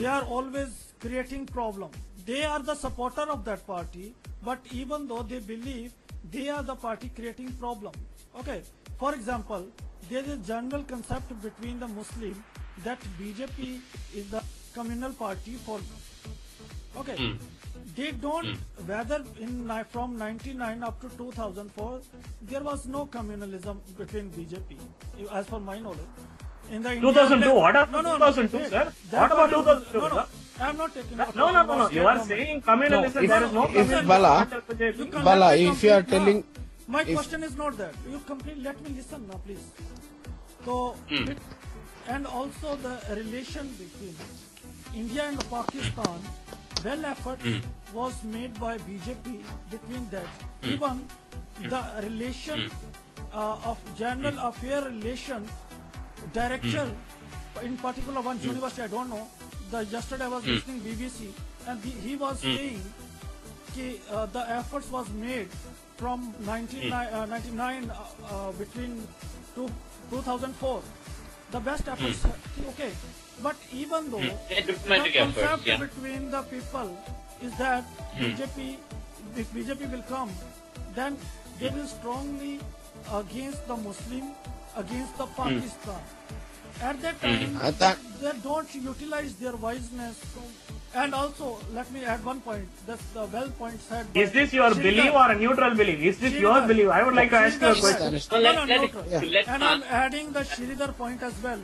they are always creating problem. They are the supporter of that party, but even though they believe they are the party creating problem. Okay, for example, there is a general concept between the Muslim that BJP is the communal party for. Okay, they don't. Whether from 99 up to 2004, there was no communalism between BJP, as per my knowledge. In the 2002, what about no, 2002, wait. sir? That What about was- 2002, No, sir? I am not taking. No. You are saying communalism. No, There is no if communalism. Bala- under BJP. You can Bala, let me if you are complete now. telling- My if- question is not that. You complete. Let me listen now, please. So, and also the relation between India and Pakistan, well effort was made by BJP between that. Even the relation of general affair relation director, in particular one university, I don't know. Yesterday I was listening BBC, and he was saying the efforts was made from 99 between 2004. The best efforts, okay. But even though the diplomatic efforts, concept yeah. between the people is that BJP, if BJP will come, then they will strongly against the Muslim, against the Pakistan. At that time, they don't utilize their wiseness. And also, let me add one point. That's the well point said. by Is this your Sridhar. belief or a neutral belief? Is this your Sridhar. belief? I would like to ask you a Sridhar question. said- Well, No, let- no, let- neutral. let- And I'm adding the Sridhar point as well.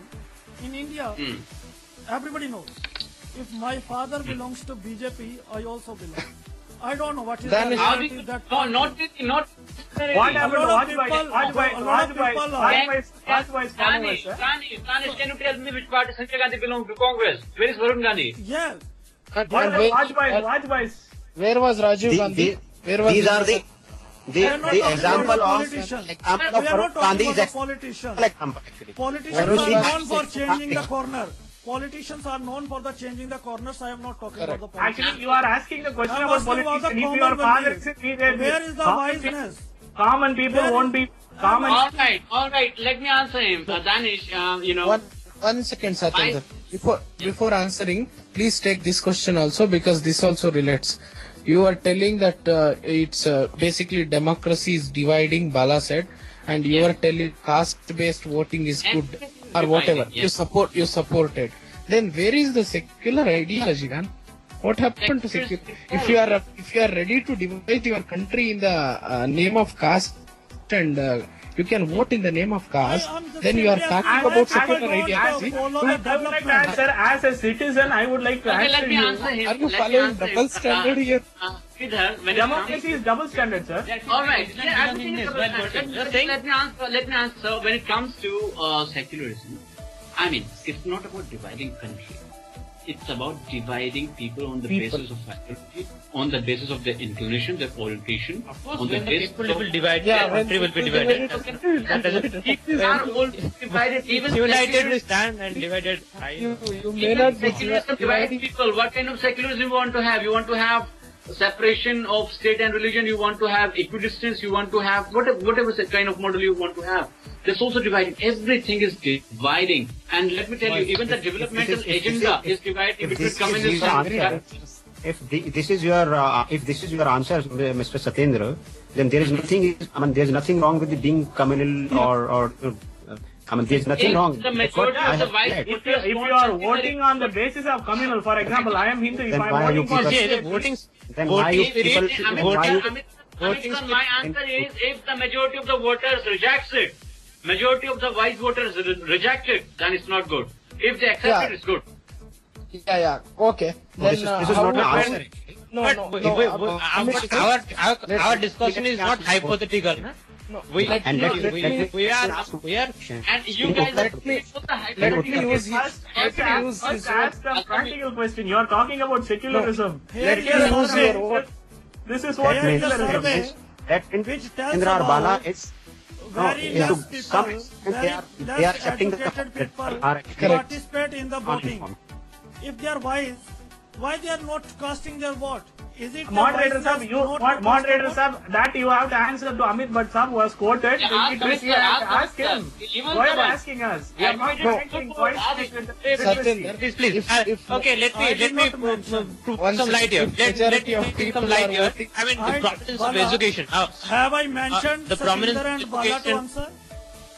In India, everybody knows. If my father belongs to BJP, I also belong. I don't know what is Then the How do reality you, that. no, not What happened to A lot of Vajpayee? people- a lot of people are- Vajpayee's followers, sir? Danish, can you tell me which party Sanjay Gandhi belongs to Congress? Where is Varun Gandhi? Yes. And What where- about Vajpayee's? Where was Rajiv Gandhi? Where was These are I am not the talking example about of politicians. example We of are not Varun talking Gandhi about is the politicians. example actually. Politicians Varun are Gandhi- known for changing the corner. Politicians are known for the changing the corners. I am not talking about the politicians. Actually, you are asking the question I'm about asking about the politicians. If your common father belief. is in BJP, Where is the wiseness? common people Where won't is- be common. All right. Let me answer him. Danish, One second, Satyendra. Before answering, please take this question also, because this also relates. You are telling that it's basically democracy is dividing, Bala said, and you are telling caste-based voting is good or whatever. Dividing, yes. You support it. Then where is the secular ideology, man? What happened to secular? If you are ready to divide your country in the name of caste and you can vote in the name of caste, then you are talking about secular ideology. I would like to answer as a citizen. I would like to Okay, answer let me you. answer him. Are you Let me following answer double him. standard here? Sridhar, when it Democracy is double standard, sir. comes, all right. Yeah, everything is double standard. Let me answer. When it comes to secularism, I mean, it's not about dividing country. It's about dividing people on the basis of ideology, on the basis of their inclination, their orientation, Of course, on the when the basis people of will divide, Yeah, the when country will be people divided. divide- That doesn't people are all divided. Even United we secularists- stand and divided I. You may not be secularism divides dividing. people. What kind of secularism you want to have? You want to have separation of state and religion. You want to have equidistance. You want to have whatever kind of model you want to have. That's also dividing. Everything is dividing. And let me tell you, even the developmental agenda is dividing between communists and This is your answer, Mr. Satyendra, then there is nothing. I mean, there is nothing wrong with it being communal or. I mean, there is nothing wrong. The majority I of the have white said. If you are voting on the basis of communal, for example, I am Hindu. If Then I am why are you voting for people- BJP, voting Then why you people? Then why you? My answer is, if the majority of the voters rejects it, majority of the white voters reject it, then it's not good. If they accept Yeah. it, it's good. Yeah. Okay. This is not an answer. No. Our discussion is not hypothetical. Na? We are. And you guys let me use his. First ask the practical question. You are talking about secularism. Here Here is is survey. what- This is what Here is the secularism survey is. That which tells Indra or Bala about is very into less people, some extent very they are less accepting the educated people are participate in the voting. uninformed. If they are wise, why they are not casting their vote? Is it the Moderator wiseness sir, you not to what cast moderator their sir, that you have to answer to Amit Bhatt sir was quoted. Yeah, It is here, ask him. Even Why are the- you asking us? We are not Admitted asking people points. are- Satyendra, Please. Okay, let I me did not mention. put Once some light here. if Let majority me of put people some light are here. voting- I mean, I- the prominence of Bala, education. Have I mentioned the prominence Satinder of and Bala to education- answer?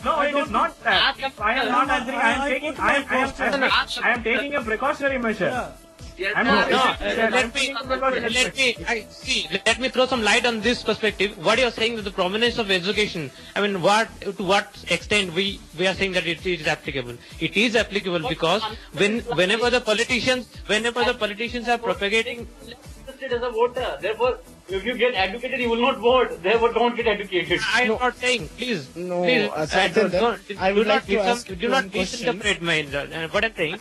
No, it is not that. I am not agreeing. I am taking a precautionary measure. Yeah. I'm not let me throw some light on this perspective. What you are saying with the prominence of education, I mean, to what extent we are saying that it is applicable? It is applicable because whenever the politicians are propagating. As a voter, therefore, if you get educated, you will not vote. Therefore, don't get educated. I am not saying, please. No, please, I would like to ask do not one question. misinterpret my. What I'm saying,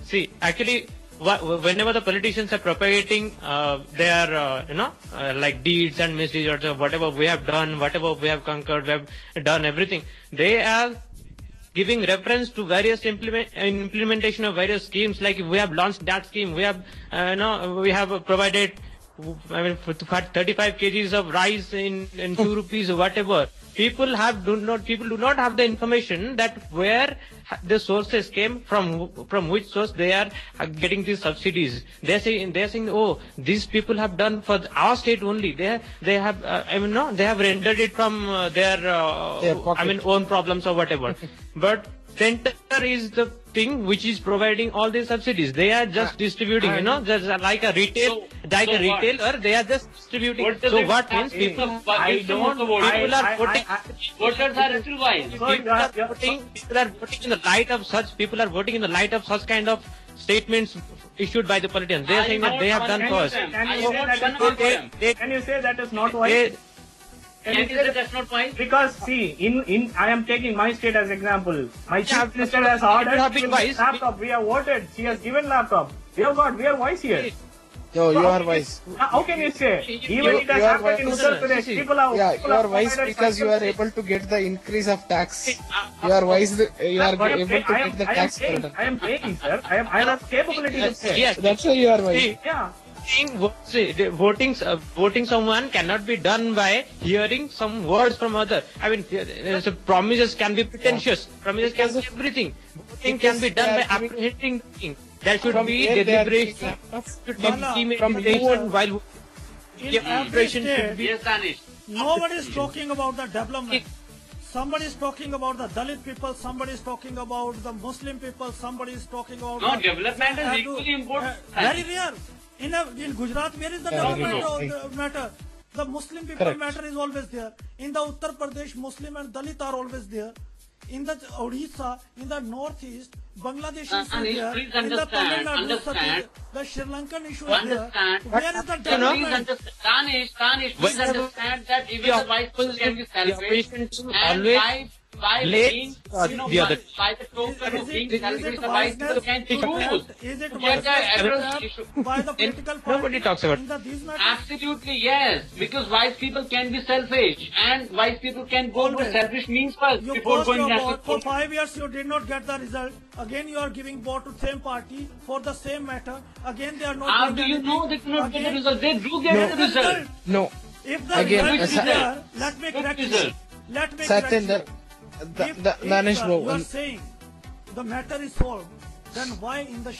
see, actually, whenever the politicians are propagating their, like deeds and misdeeds or whatever we have done, whatever we have conquered, we have done everything, they are giving reference to various implementation of various schemes. Like we have launched that scheme, we have, we have provided, I mean, for 35 kgs of rice in 2 rupees or whatever. People do not have the information that where the sources came from which source they are getting these subsidies. They're saying, oh, these people have done for our state only. They have, they have rendered it from their own problems or whatever. But center is the thing which is providing all these subsidies. They are just distributing, just like a retailer, they are just distributing. So what means people are voting. Voters are still wise. People are voting in the light of such kind of statements issued by the politicians. They are saying that they have done first. Can you say that is not wise? That's not fine. Because see, I am taking my state as example. My chief minister has ordered laptop. We have voted. She has given laptop. We are wise here. No, you are wise. How can you say? Even it has happened in Uttar Pradesh. People are wise because you are able to get the increase of tax. You are wise. You are able to get the tax burden. I am paying, sir. I have capability to pay. Yes, that's why you are wise. Yeah. Voting someone cannot be done by hearing some words from other. I mean, promises can be pretentious. Promises can be everything. Voting can be done by apprehending the thing. There should be deliberation. While In every state, Yes, Danish. nobody is talking about the development. Somebody is talking about the Dalit people, somebody is talking about the Muslim people, somebody is talking about... No, development is equally important. Very rare. In Gujarat, where is the development matter? The Muslim people matter is always there. In the Uttar Pradesh, Muslim and Dalit are always there. In the Odisha, in the northeast, Bangladesh is there. In the Tamil Nadu, the Sri Lankan issue is there. Where is the development? Danish, please understand that even the white people can be selfish. And by being, by the token of being selfish, the white people can choose. Is it by the political party? Nobody talks about these matters? Absolutely yes, because wise people can be selfish and wise people can go to selfish means first You before post going your national. vote. For 5 years you did not get the result. Again you are giving vote to same party for the same matter. Again they are not How do getting you anything. know they do not get the Again, result? They do get the result. No. If the Again, result is Sir- there, let me correct you. result. Let me correct you. Satinder, If Danish bro, you are saying the matter is solved, then why in the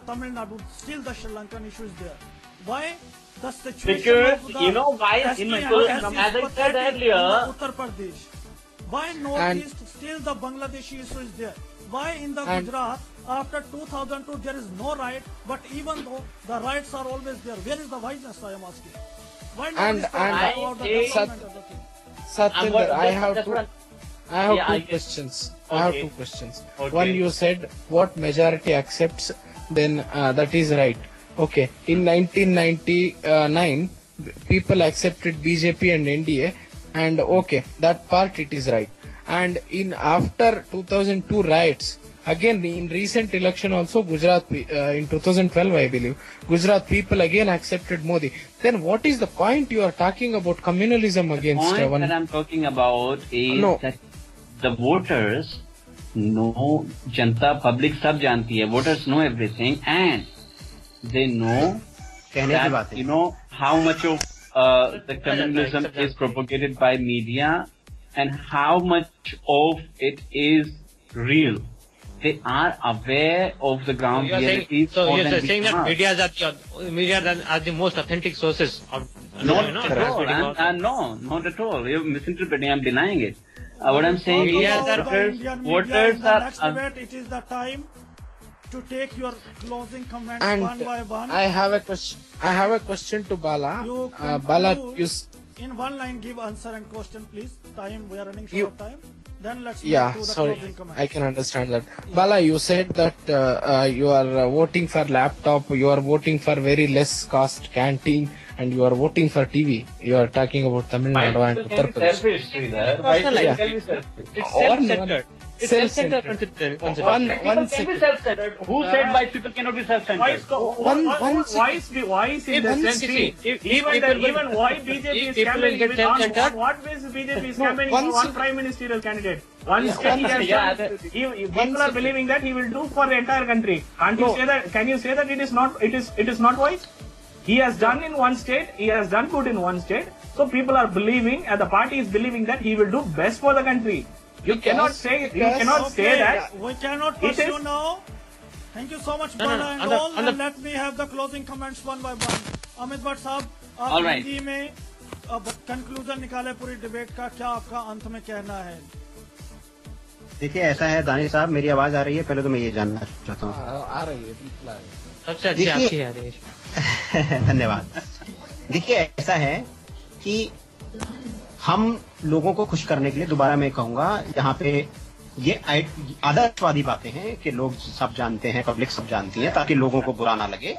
Tamil Nadu still the Sri Lankan issue is there? Why the situation Because, of the you know why in my SPM as I is said pathetic earlier, in Uttar Pradesh? Why northeast still the Bangladeshi issue is there? Why in the Gujarat after 2002 there is no right, but even though the rights are always there, where is the wiseness I am asking? Why not And- is talking and- about the I- development of the thing? Satinder, I have two Yeah, questions. I have Okay. two questions. Okay. One, you said what majority accepts, then that is right. Okay. In 1999, people accepted BJP and NDA, and okay, that part it is right. And in after 2002 riots, again in recent election also Gujarat in 2012 I believe, Gujarat people again accepted Modi. Then what is the point you are talking about communalism against The point one? that I'm talking about is No. that the voters know, Janta, public sab janti hai, voters know everything and they know कहने की बात that, है you know, how much of the communalism is propagated by media and how much of it is real. They are aware of the ground You are saying, realities so more you than are we saying that are. media are the most authentic sources of Not at all. transmitting all- No, not at all. You're misinterpreting. I'm denying it. What I'm saying We is are the voters the are. next debate, it is the time to take your closing comments And one by one. I have a question. I have a question to Bala. You Bala, conclude in one line, give answer and question, please. Time, we are running short of time. Then let's Yeah, move to the sorry, closing comments. I can understand that. Bala, you said that you are voting for laptop, you are voting for very less cost canteen, and you are voting for TV. You are talking about Tamil Nadu and Uttar Pradesh. Selfish, Sridhar. Personalized. Selfish. It's Or self-centered. It's self-centered concept. One People can be second. self-centered. Who said white people cannot be self-centered? Why is in the One sense? second. See, If even people- even why BJP if is people will campaigning get with on self-centered- what basis BJP is No, campaigning one for one second. prime ministerial candidate? One state he has yeah, done. People are second. believing that he will do for the entire country. Can't you No. say that? Can you say that it is not wise? He has done in one state. He has done good in one state. So people are believing, and the party is believing that he will do best for the country. You cannot say that. We cannot It is- pursue now. Thank you so much, No, no, Bala no, and on the- all. on the- And let me have the closing comments one by one. Amit Bhatt साहब, आप All right. Hindi में अब conclusion निकाले पूरी debate का, क्या आपका अंत में कहना है? देखिए ऐसा है दानिश साहब, मेरी आवाज आ रही है? पहले तो मैं ये जानना चाहता हूँ। आ रही है, बिल्कुल आ रही है। सबसे अच्छी देखिए- आपकी है आदेश। धन्यवाद। देखिए ऐसा है कि हम लोगों को खुश करने के लिए, दोबारा मैं कहूंगा, यहाँ पे ये आदर्शवादी बातें हैं कि लोग सब जानते हैं, पब्लिक सब जानती है, ताकि लोगों को बुरा ना लगे।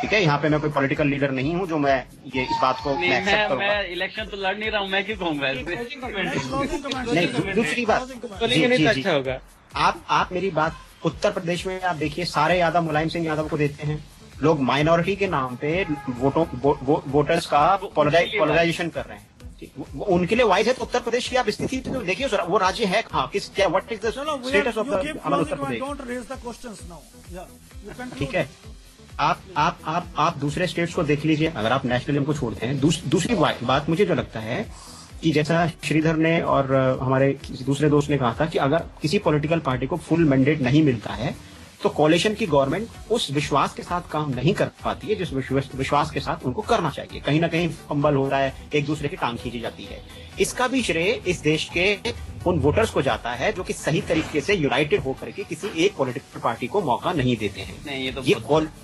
ठीक है, यहाँ पे मैं कोई पॉलिटिकल लीडर नहीं हूँ जो मैं ये इस बात को मैं एक्सेप्ट करूंगा। मैं इलेक्शन तो लड़ नहीं रहा हूँ, मैं क्यों कहूँगा? Closing comments. नहीं, दूसरी बात, Closing comments. बोलेंगे नहीं तो अच्छा होगा। आप मेरी बात, उत्तर प्रदेश में आप देखिए, सारे यादव मुलायम सिंह यादव को देते हैं। लोग माइनॉरिटी के नाम पे वोटर्स का पोलराइजेशन कर रहे हैं। उनके लिए वाइज है। तो उत्तर प्रदेश की आप स्थिति तो देखिए, वो राज्य है कहाँ, किस क्या, व्हाट इज द चलो, स्टेटस ऑफ you keep हमारा closing Uttar comments. Pradesh. Don't raise the questions now. Yeah, you conclude. ठीक है, आप दूसरे स्टेट्स को देख लीजिए, अगर आप नेशनलिज्म को छोड़ते हैं। दूसरी बात मुझे जो लगता है कि जैसा श्रीधर ने और हमारे किसी दूसरे दोस्त ने कहा था कि अगर किसी पॉलिटिकल पार्टी को फुल मैंडेट नहीं मिलता है तो कोalition की गवर्नमेंट उस विश्वास के साथ काम नहीं कर पाती है जिस विश्वास के साथ उनको करना चाहिए। कहीं ना कहीं फंबल होता है, एक दूसरे की टांग खींची जाती है। इसका भी श्रेय इस देश के उन वोटर्स को जाता है जो कि सही तरीके से यूनाइटेड होकर के किसी एक पॉलिटिकल पार्टी को मौका नहीं देते हैं। नहीं, ये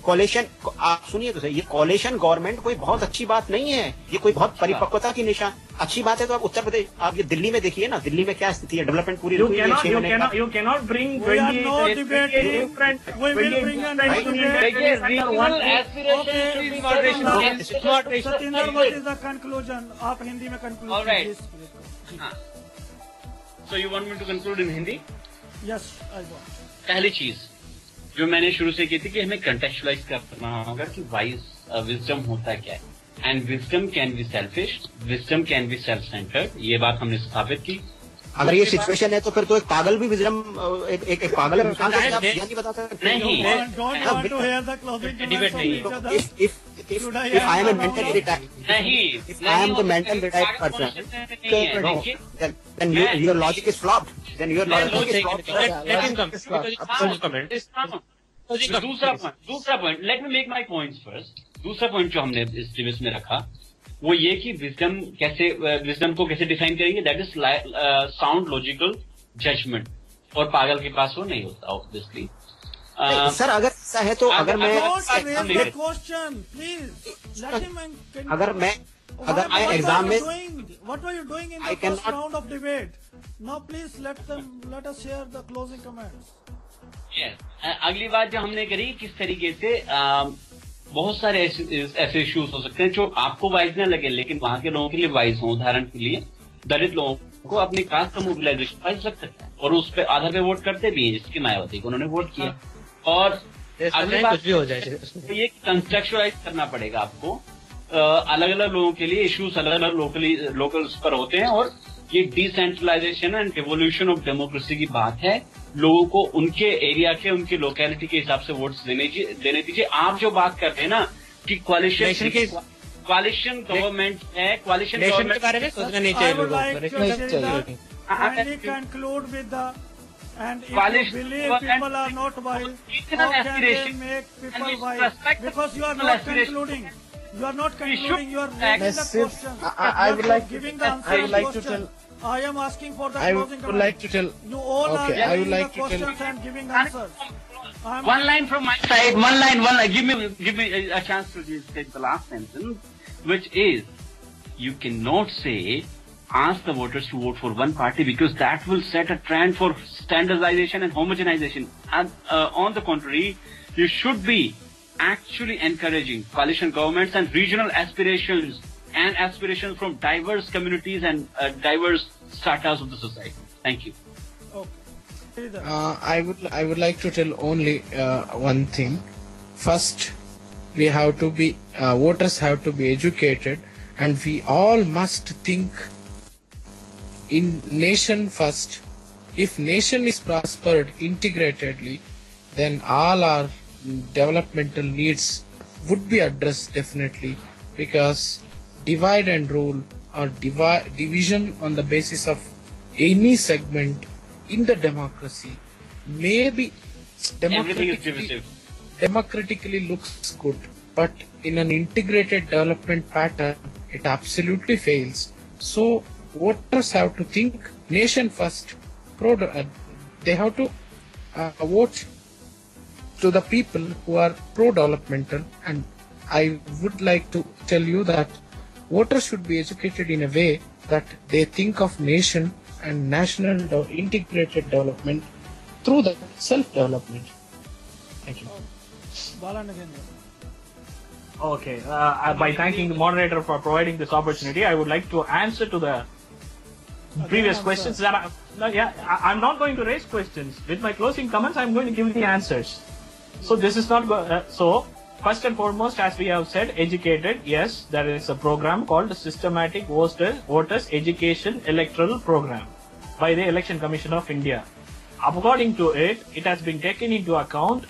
कोalition, आप सुनिए तो सही, ये कोalition गवर्नमेंट कोई बहुत अच्छी बात नहीं है, ये कोई बहुत परिपक्वता की निशान अच्छी बात है। तो आप उत्तर प्रदेश, आप ये दिल्ली में देखिए ना, दिल्ली में क्या स्थिति है, डेवलपमेंट पूरी You रुकी हुई है, 6 महीने का। cannot bring We are 20 not debating. different. We will bring an different debate. units under one Satyendra, what is the conclusion? आप हिंदी में conclude All right. कीजिए। हाँ। So you want me to conclude in Hindi? Yes, I want. पहली चीज जो मैंने शुरू से की थी कि हमें कंटेक्चुअलाइज करना होगा कि वाइज विजडम होता क्या है। And wisdom can be selfish, wisdom can be self centred. ये बात हमने स्थापित की। अगर ये सिचुएशन है तो फिर तो एक पागल भी विजडम, एक पागल है, इंसान कैसे आप यह नहीं बता सकते? नहीं। Don't want to hear the closing comments of each other. If I am a mentally retired, नहीं, if I am the mental retired person, देखिए, then your logic is flopped. Then your logic is flopped. Let him come. Comment. दूसरा point, let me make my point first. दूसरा point जो हमने इस debate में रखा वो ये कि विजडम को कैसे डिफाइन करेंगे। That is sound logical judgement, और पागल के पास वो नहीं होता ऑब्वियसली। सर अगर ऐसा है तो अगर मैं Don't raise the question, please. Let him continue. अगर मैं एग्जाम में What were you doing in I the first cannot- round of debate? Now please let us hear the closing comments. अगली बात जो हमने करी, किस तरीके से बहुत सारे ऐसे इश्यूज हो सकते हैं जो आपको वाइज न लगे लेकिन वहां के लोगों के लिए वाइज हो। उदाहरण के लिए दलित लोगों को अपनी कास्ट का मोबिलाइजेशन वाइज लग सकता है और उस पर आधार पे वोट करते भी हैं, जिसकी मायावती को उन्होंने वोट किया। और अगली बात कुछ भी हो जाए तो ये कंटेक्चुअलाइज करना पड़ेगा आपको। अलग अलग लोगों के लिए इश्यूज अलग अलग लोकल्स पर होते हैं, और ये decentralisation and evolution of democracy की बात है। लोगों को उनके एरिया के, उनके लोकेलिटी के हिसाब से वोट्स देने दीजिए। आप जो बात करते हैं ना कि क्वालिशन गवर्नमेंट है, क्वालिशन के बारे में सोचना नहीं I चाहिए would लोगों like को। to say चाहिए। that kindly conclude with the, and if you Coalition believe government- people are not wise, It's how an can they aspiration, make and people we wise? respect the Because you are personal not aspiration. concluding. You are not We should concluding. You are raising the Massive- question. I would like to, giving the answer I would to like to question. tell, I am asking for the I closing would comment. like to tell. You all are Okay, I would giving like the to tell. questions and giving answers. I'm One line from my side. Give me a chance to just take the last sentence, which is, you cannot say ask the voters to vote for one party, because that will set a trend for standardization and homogenization. And on the contrary, you should be actually encouraging coalition governments and regional aspirations from diverse communities and diverse strata of the society. Thank you. okay. Sridhar. I would like to tell only one thing. First, we have to be voters have to be educated, and we all must think in nation first. If nation is prospered integratedly, then all our developmental needs would be addressed definitely, because divide and rule or division on the basis of any segment in the democracy may be Everything is divisive. democratically looks good, but in an integrated development pattern, it absolutely fails. So voters have to think nation first. They have to vote to the people who are pro-developmental, and I would like to tell you that voters should be educated in a way that they think of nation and national integrated development through the self-development. Thank you. Bala Nagendra. Okay, by thanking the moderator for providing this opportunity, I would like to answer to the previous answer. questions that I'm not going to raise questions. With my closing comments, I'm going to give the answers. So this is not so. First and foremost, as we have said, educated. Yes, there is a program called the Systematic Voters Education Electoral Program by the Election Commission of India. According to it, it has been taken into account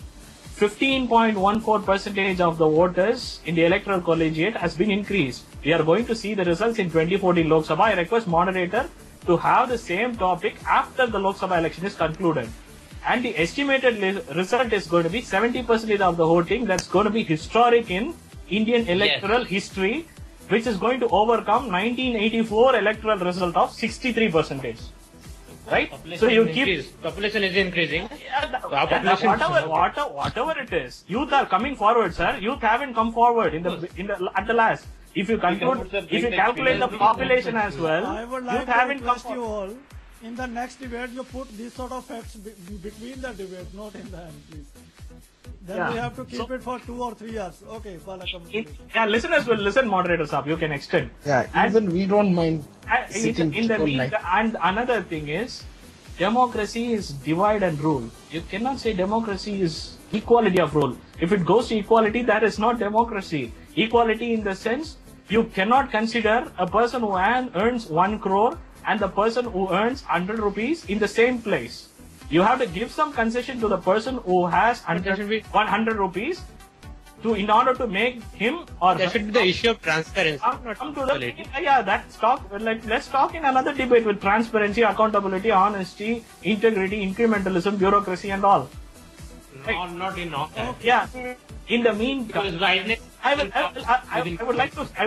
15.14% of the voters in the electoral collegiate has been increased. We are going to see the results in 2014 Lok Sabha. I request moderator to have the same topic after the Lok Sabha election is concluded. And the estimated result is going to be 70% of the voting. That's going to be historic in Indian electoral history, which is going to overcome 1984 electoral result of 63%. Right? So you keep population is increasing. Whatever it is, youth are coming forward, sir. Youth haven't come forward at the last. If you conclude, if you calculate the population as well, I would youth like to haven't come request you forward. all, in the next debate, you put these sort of facts between the debate, not in the end, please. Then Yeah. we have to keep So- it for 2 or 3 years. Okay, Bala, come. Yeah, listeners will listen, moderator Saab, you can extend. Yeah, And- even we don't mind sitting in the all mean, night. and another thing is, democracy is divide and rule. You cannot say democracy is equality of rule. If it goes to equality, that is not democracy. Equality in the sense, you cannot consider a person who earns 1 crore and the person who earns 100 rupees in the same place. You have to give some concession to the person who has 100 rupees in order to make him or There should be the issue of transparency. come to the let's talk in another debate with transparency, accountability, honesty, integrity, incrementalism, bureaucracy, and all. Not in all. Yeah. In the meantime, I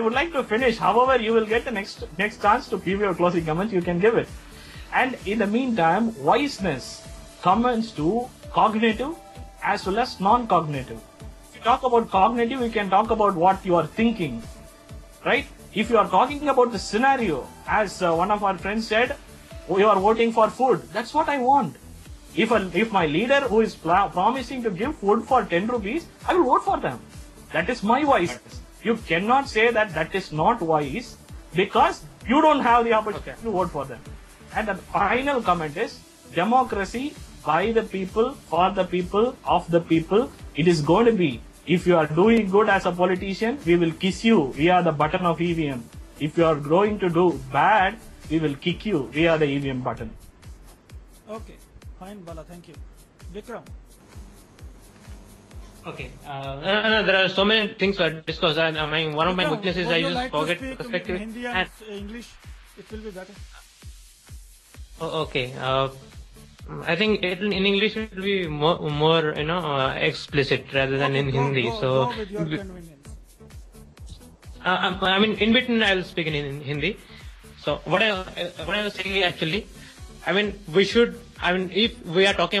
would like to finish. However, you will get the next chance to give your closing comments. You can give it. And in the meantime, wiseness comes to cognitive as well as non-cognitive. If you talk about cognitive, we can talk about what you are thinking, right? If you are talking about the scenario, as one of our friends said, you are voting for food. That's what I want. If my leader who is promising to give food for 10 rupees, I will vote for them. That is my wiseness. You cannot say that is not wise because you don't have the opportunity to vote for them. And the final comment is democracy by the people, for the people, of the people. It is going to be, if you are doing good as a politician, we will kiss you via the button of EVM. If you are going to do bad, we will kick you via the EVM button. Okay, fine, Bala, thank you. Vikram. Okay. There are so many things to discuss. I mean, one of my Vikram, weaknesses would I you just like to forget speak perspective. in Hindi and English? It will be better. Okay. I think in English it will be more explicit rather than in Hindi. Go with your convenience. I mean, in between I'll speak in Hindi. So what I was saying actually, I mean, we should, I mean, if we are talking